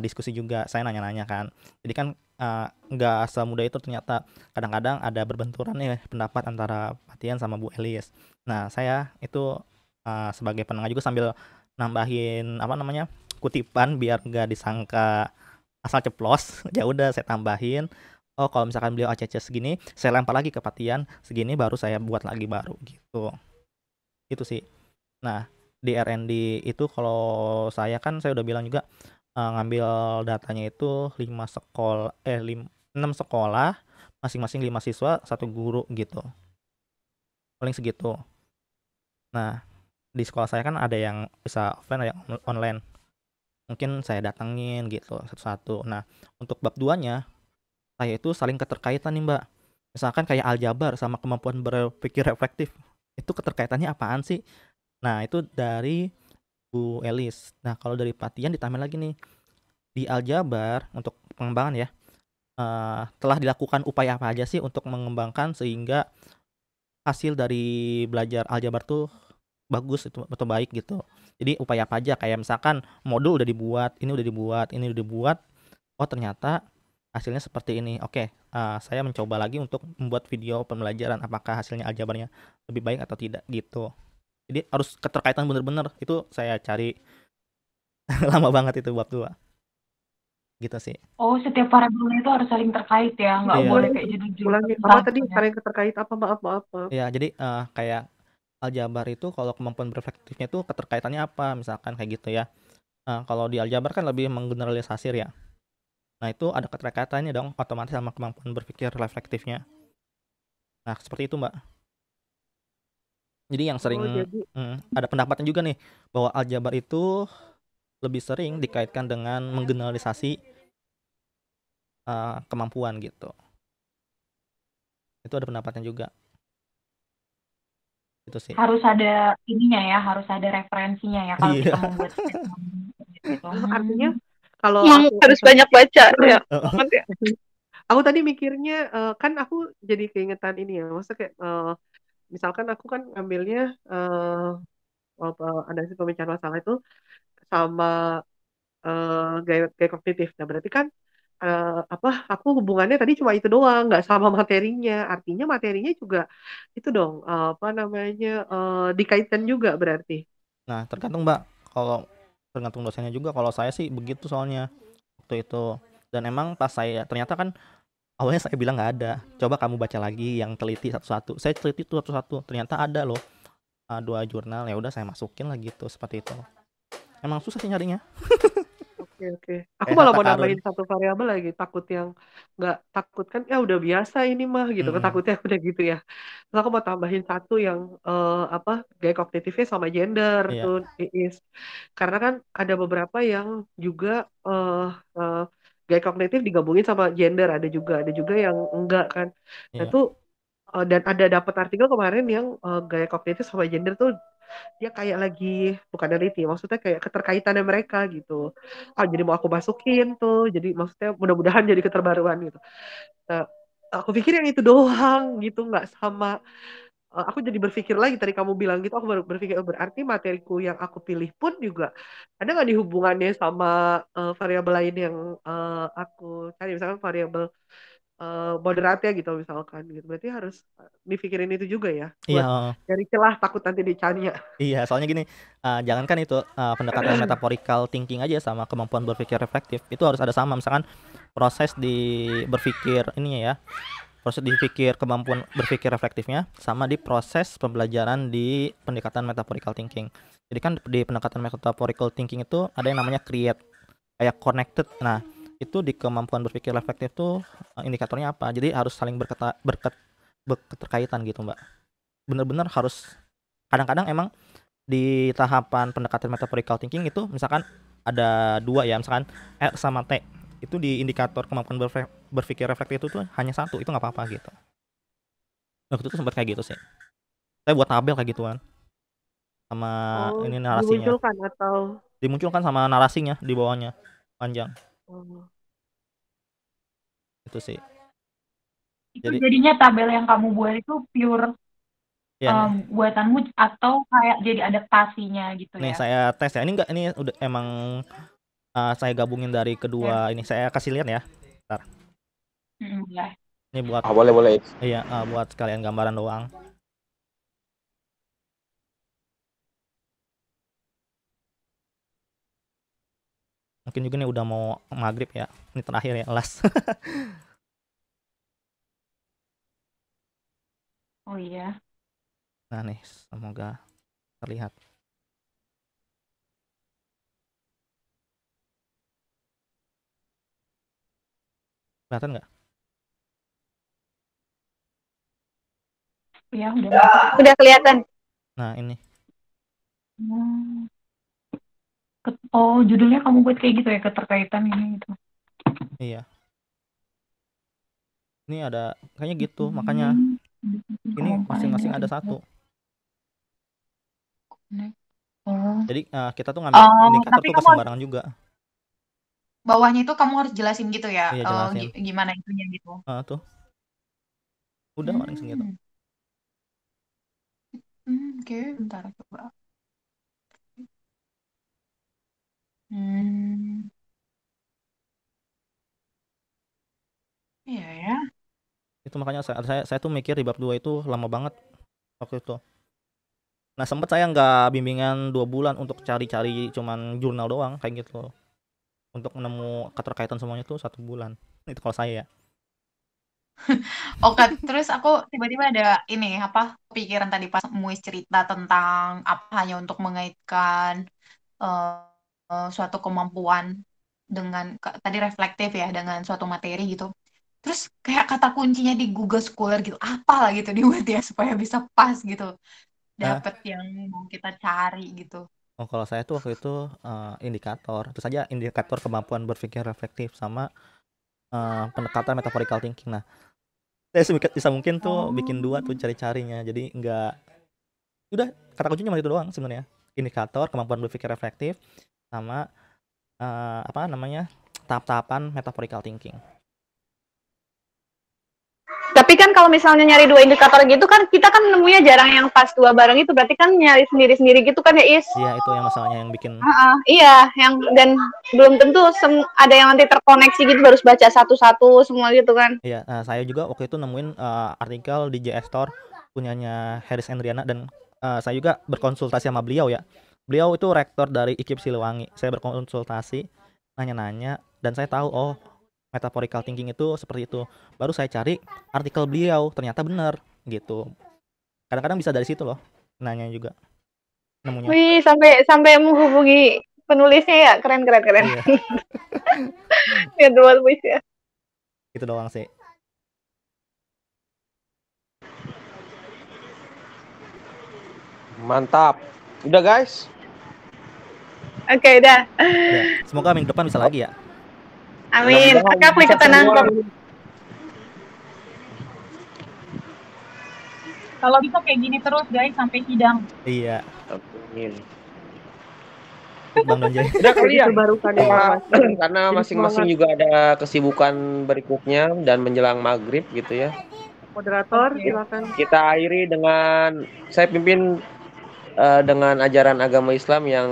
diskusi juga, saya nanya-nanya kan. Jadi kan nggak semudah itu ternyata, kadang-kadang ada berbenturan nih pendapat antara Patian sama Bu Elis. Nah, saya itu sebagai penengah juga sambil nambahin kutipan biar nggak disangka asal ceplos. Ya udah saya tambahin, oh kalau misalkan beliau ACC segini, saya lempar lagi ke Patian segini, baru saya buat lagi baru gitu. Itu sih. Nah, di R&D itu kalau saya kan saya udah bilang juga ngambil datanya itu 6 sekolah, masing-masing 5 siswa, 1 guru gitu. Paling segitu. Nah, di sekolah saya kan ada yang bisa offline, ada yang online. Mungkin saya datangin gitu satu-satu. Nah, untuk bab 2-nya saya itu saling keterkaitan nih, Mbak. Misalkan kayak aljabar sama kemampuan berpikir reflektif. Itu keterkaitannya apaan sih? Nah, itu dari Bu Elis. Nah, kalau dari Patian ditambah lagi nih. Di aljabar untuk pengembangan ya. Telah dilakukan upaya apa aja sih untuk mengembangkan sehingga hasil dari belajar aljabar tuh bagus itu atau baik gitu. Jadi upaya apa aja, kayak misalkan modul udah dibuat, ini udah dibuat. Oh, ternyata hasilnya seperti ini. Oke, saya mencoba lagi untuk membuat video pembelajaran apakah hasilnya aljabarnya lebih baik atau tidak gitu. Jadi harus keterkaitan bener-bener. Itu saya cari lama banget itu bab 2. Gitu sih. Oh, setiap variabelnya itu harus saling terkait ya, nggak boleh kayak judul-judul. Apa tadi saling terkait apa? Maaf. Ya, jadi kayak aljabar itu kalau kemampuan bereflektifnya itu keterkaitannya apa, misalkan kayak gitu ya. Kalau di aljabar kan lebih menggeneralisasi ya. Nah, itu ada keterkaitannya dong otomatis sama kemampuan berpikir reflektifnya. Nah, seperti itu, Mbak. Jadi yang sering ada pendapatan juga nih bahwa aljabar itu lebih sering dikaitkan dengan menggeneralisasi kemampuan gitu. Itu ada pendapatnya juga. Itu sih. Harus ada ininya ya, harus ada referensinya ya kalau kita membuat statement gitu. Artinya kalau harus banyak baca ya. Aku tadi mikirnya kan aku jadi keingetan ini ya, maksudnya kayak misalkan aku kan ngambilnya analisis pemecahan masalah itu sama gaya kognitif. Nah, berarti kan aku hubungannya tadi cuma itu doang, nggak sama materinya. Artinya materinya juga itu dong, dikaitkan juga berarti. Nah, tergantung, Mbak. Kalau tergantung dosennya juga. Kalau saya sih begitu soalnya waktu itu. Dan emang pas saya ternyata kan awalnya saya bilang nggak ada. Coba kamu baca lagi yang teliti satu-satu. Saya teliti tuh satu-satu. Ternyata ada loh 2 jurnal. Ya udah saya masukin lah gitu, seperti itu. Emang susah sih nyarinya. Oke. Aku malah mau nambahin 1 variabel lagi, takut kan ya udah biasa ini mah gitu, takutnya udah gitu ya. Terus aku mau tambahin 1 yang gaya kognitifnya sama gender tuh Iis. Karena kan ada beberapa yang juga gaya kognitif digabungin sama gender, ada juga yang enggak kan. Nah itu dan ada dapat artikel kemarin yang gaya kognitif sama gender tuh dia kayak lagi bukan neliti, maksudnya kayak keterkaitannya mereka gitu. Jadi mau aku masukin tuh, jadi maksudnya mudah-mudahan jadi keterbaruan gitu. Nah, aku pikir yang itu doang gitu, nggak sama. Aku jadi berpikir lagi tadi kamu bilang gitu, aku baru berpikir berarti materiku yang aku pilih pun juga ada nggak nih hubungannya sama variabel lain yang aku cari, misalkan variabel moderat ya gitu misalkan gitu. Berarti harus dipikirin itu juga ya buat Iya, dari celah takut nanti dicanya. iya, soalnya gini, jangankan itu pendekatan metaphorical thinking aja sama kemampuan berpikir reflektif itu harus ada sama. Misalkan proses di berpikir ininya ya, proses dipikir kemampuan berpikir reflektifnya sama di proses pembelajaran di pendekatan metaphorical thinking. Jadi kan di pendekatan metaphorical thinking itu ada yang namanya create, kayak connected. Nah, itu di kemampuan berpikir reflektif tuh indikatornya apa? Jadi harus saling berketerkaitan gitu, Mbak. Bener-bener harus, kadang-kadang emang di tahapan pendekatan metaphorical thinking itu misalkan ada dua ya, misalkan R sama T. Itu di indikator kemampuan berpikir reflektif itu tuh hanya satu, itu nggak apa-apa gitu. Waktu itu sempat kayak gitu sih. Saya buat tabel kayak gituan sama ini narasinya. Dimunculkan atau Dimunculkan sama narasinya di bawahnya panjang. Itu sih. Itu jadinya tabel yang kamu buat itu pure ya, buatanmu atau kayak jadi adaptasinya gitu nih ya? Saya tes ya. Ini enggak, ini udah emang saya gabungin dari kedua ini. Saya kasih lihat ya. Bentar. Boleh. Ini buat boleh. Iya, buat sekalian gambaran doang. Mungkin juga nih udah mau maghrib ya. Ini terakhir ya, last. Oh iya. Nah nih, semoga terlihat. Kelihatan nggak? Ya, udah kelihatan. Nah, ini. Oh, judulnya kamu buat kayak gitu ya, keterkaitan ini gitu. Iya. Ini ada kayaknya gitu, makanya ini masing-masing ada satu. Jadi kita tuh ngambil indikator tuh ke sembarangan juga. Bawahnya itu kamu harus jelasin gitu ya, Iya, jelasin. Gimana itunya gitu. Tuh. Udah paling segitu. Oke, bentar coba. Iya ya. Itu makanya saya tuh mikir di bab 2 itu lama banget waktu itu. Nah, sempat saya nggak bimbingan 2 bulan untuk cari-cari cuman jurnal doang kayak gitu. Untuk menemu keterkaitan semuanya tuh 1 bulan. Itu kalau saya ya. Oke, terus aku tiba-tiba ada ini pikiran tadi pas Muis cerita tentang hanya untuk mengaitkan suatu kemampuan dengan tadi reflektif ya dengan suatu materi gitu. Terus kayak kata kuncinya di Google Scholar gitu, apalah gitu dibuat ya supaya bisa pas gitu, dapat yang mau kita cari gitu. Oh, kalau saya tuh waktu itu indikator, itu saja indikator kemampuan berpikir reflektif sama pendekatan metaphorical thinking. Nah, saya bisa mungkin tuh bikin 2 tuh cari-carinya, jadi enggak, udah kata kuncinya cuma itu doang sebenarnya, indikator kemampuan berpikir reflektif sama tahap-tahapan metaphorical thinking. Tapi kan kalau misalnya nyari 2 indikator gitu kan kita kan nemunya jarang yang pas 2 bareng itu, berarti kan nyari sendiri-sendiri gitu kan ya, Is? Iya, itu yang masalahnya yang bikin. Iya, yang dan belum tentu ada yang nanti terkoneksi gitu, harus baca satu-satu semua gitu kan. Iya, saya juga waktu itu nemuin artikel di JS Store punyanya Haris Endriana, dan saya juga berkonsultasi sama beliau ya. Beliau itu rektor dari IKIP Siliwangi. Saya berkonsultasi, nanya-nanya, dan saya tahu metaphorical thinking itu seperti itu. Baru saya cari artikel beliau, ternyata benar gitu. Kadang-kadang bisa dari situ loh, nanya juga nemunya. Wih, sampai menghubungi penulisnya ya, keren. Iya. Lihat buat puisi ya. Itu doang sih. Mantap. Udah guys. Oke, udah. Ya, semoga minggu depan bisa lagi ya. Amin. Kakak klik ke tenang kok. Kalau bisa kayak gini terus guys sampai sidang. Iya. Amin. Bang Donjay. Udah kali ya. Disebarkan informasi. Karena Jadi masing-masing semangat. juga ada kesibukan berikutnya dan menjelang maghrib gitu ya. Moderator, Oke. silakan. Kita akhiri dengan saya pimpin dengan ajaran agama Islam yang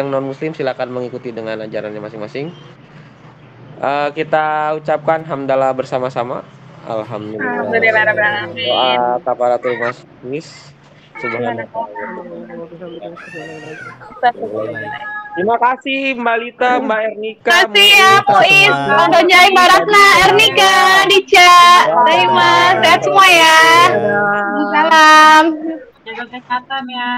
non muslim silakan mengikuti dengan ajarannya masing-masing. Kita ucapkan hamdalah bersama-sama. Alhamdulillah. Alhamdulillahirrahmanirrahim. Doa kafaratul majlis. Subhanallah. Terima kasih Mbak Lita, Mbak Ernika. Terima kasih ya Muiz, semua. Bang Donjay, Mbak Ratna, Ernika, Dica, Daima, sehat semua ya. Salam. Jaga kesehatan ya.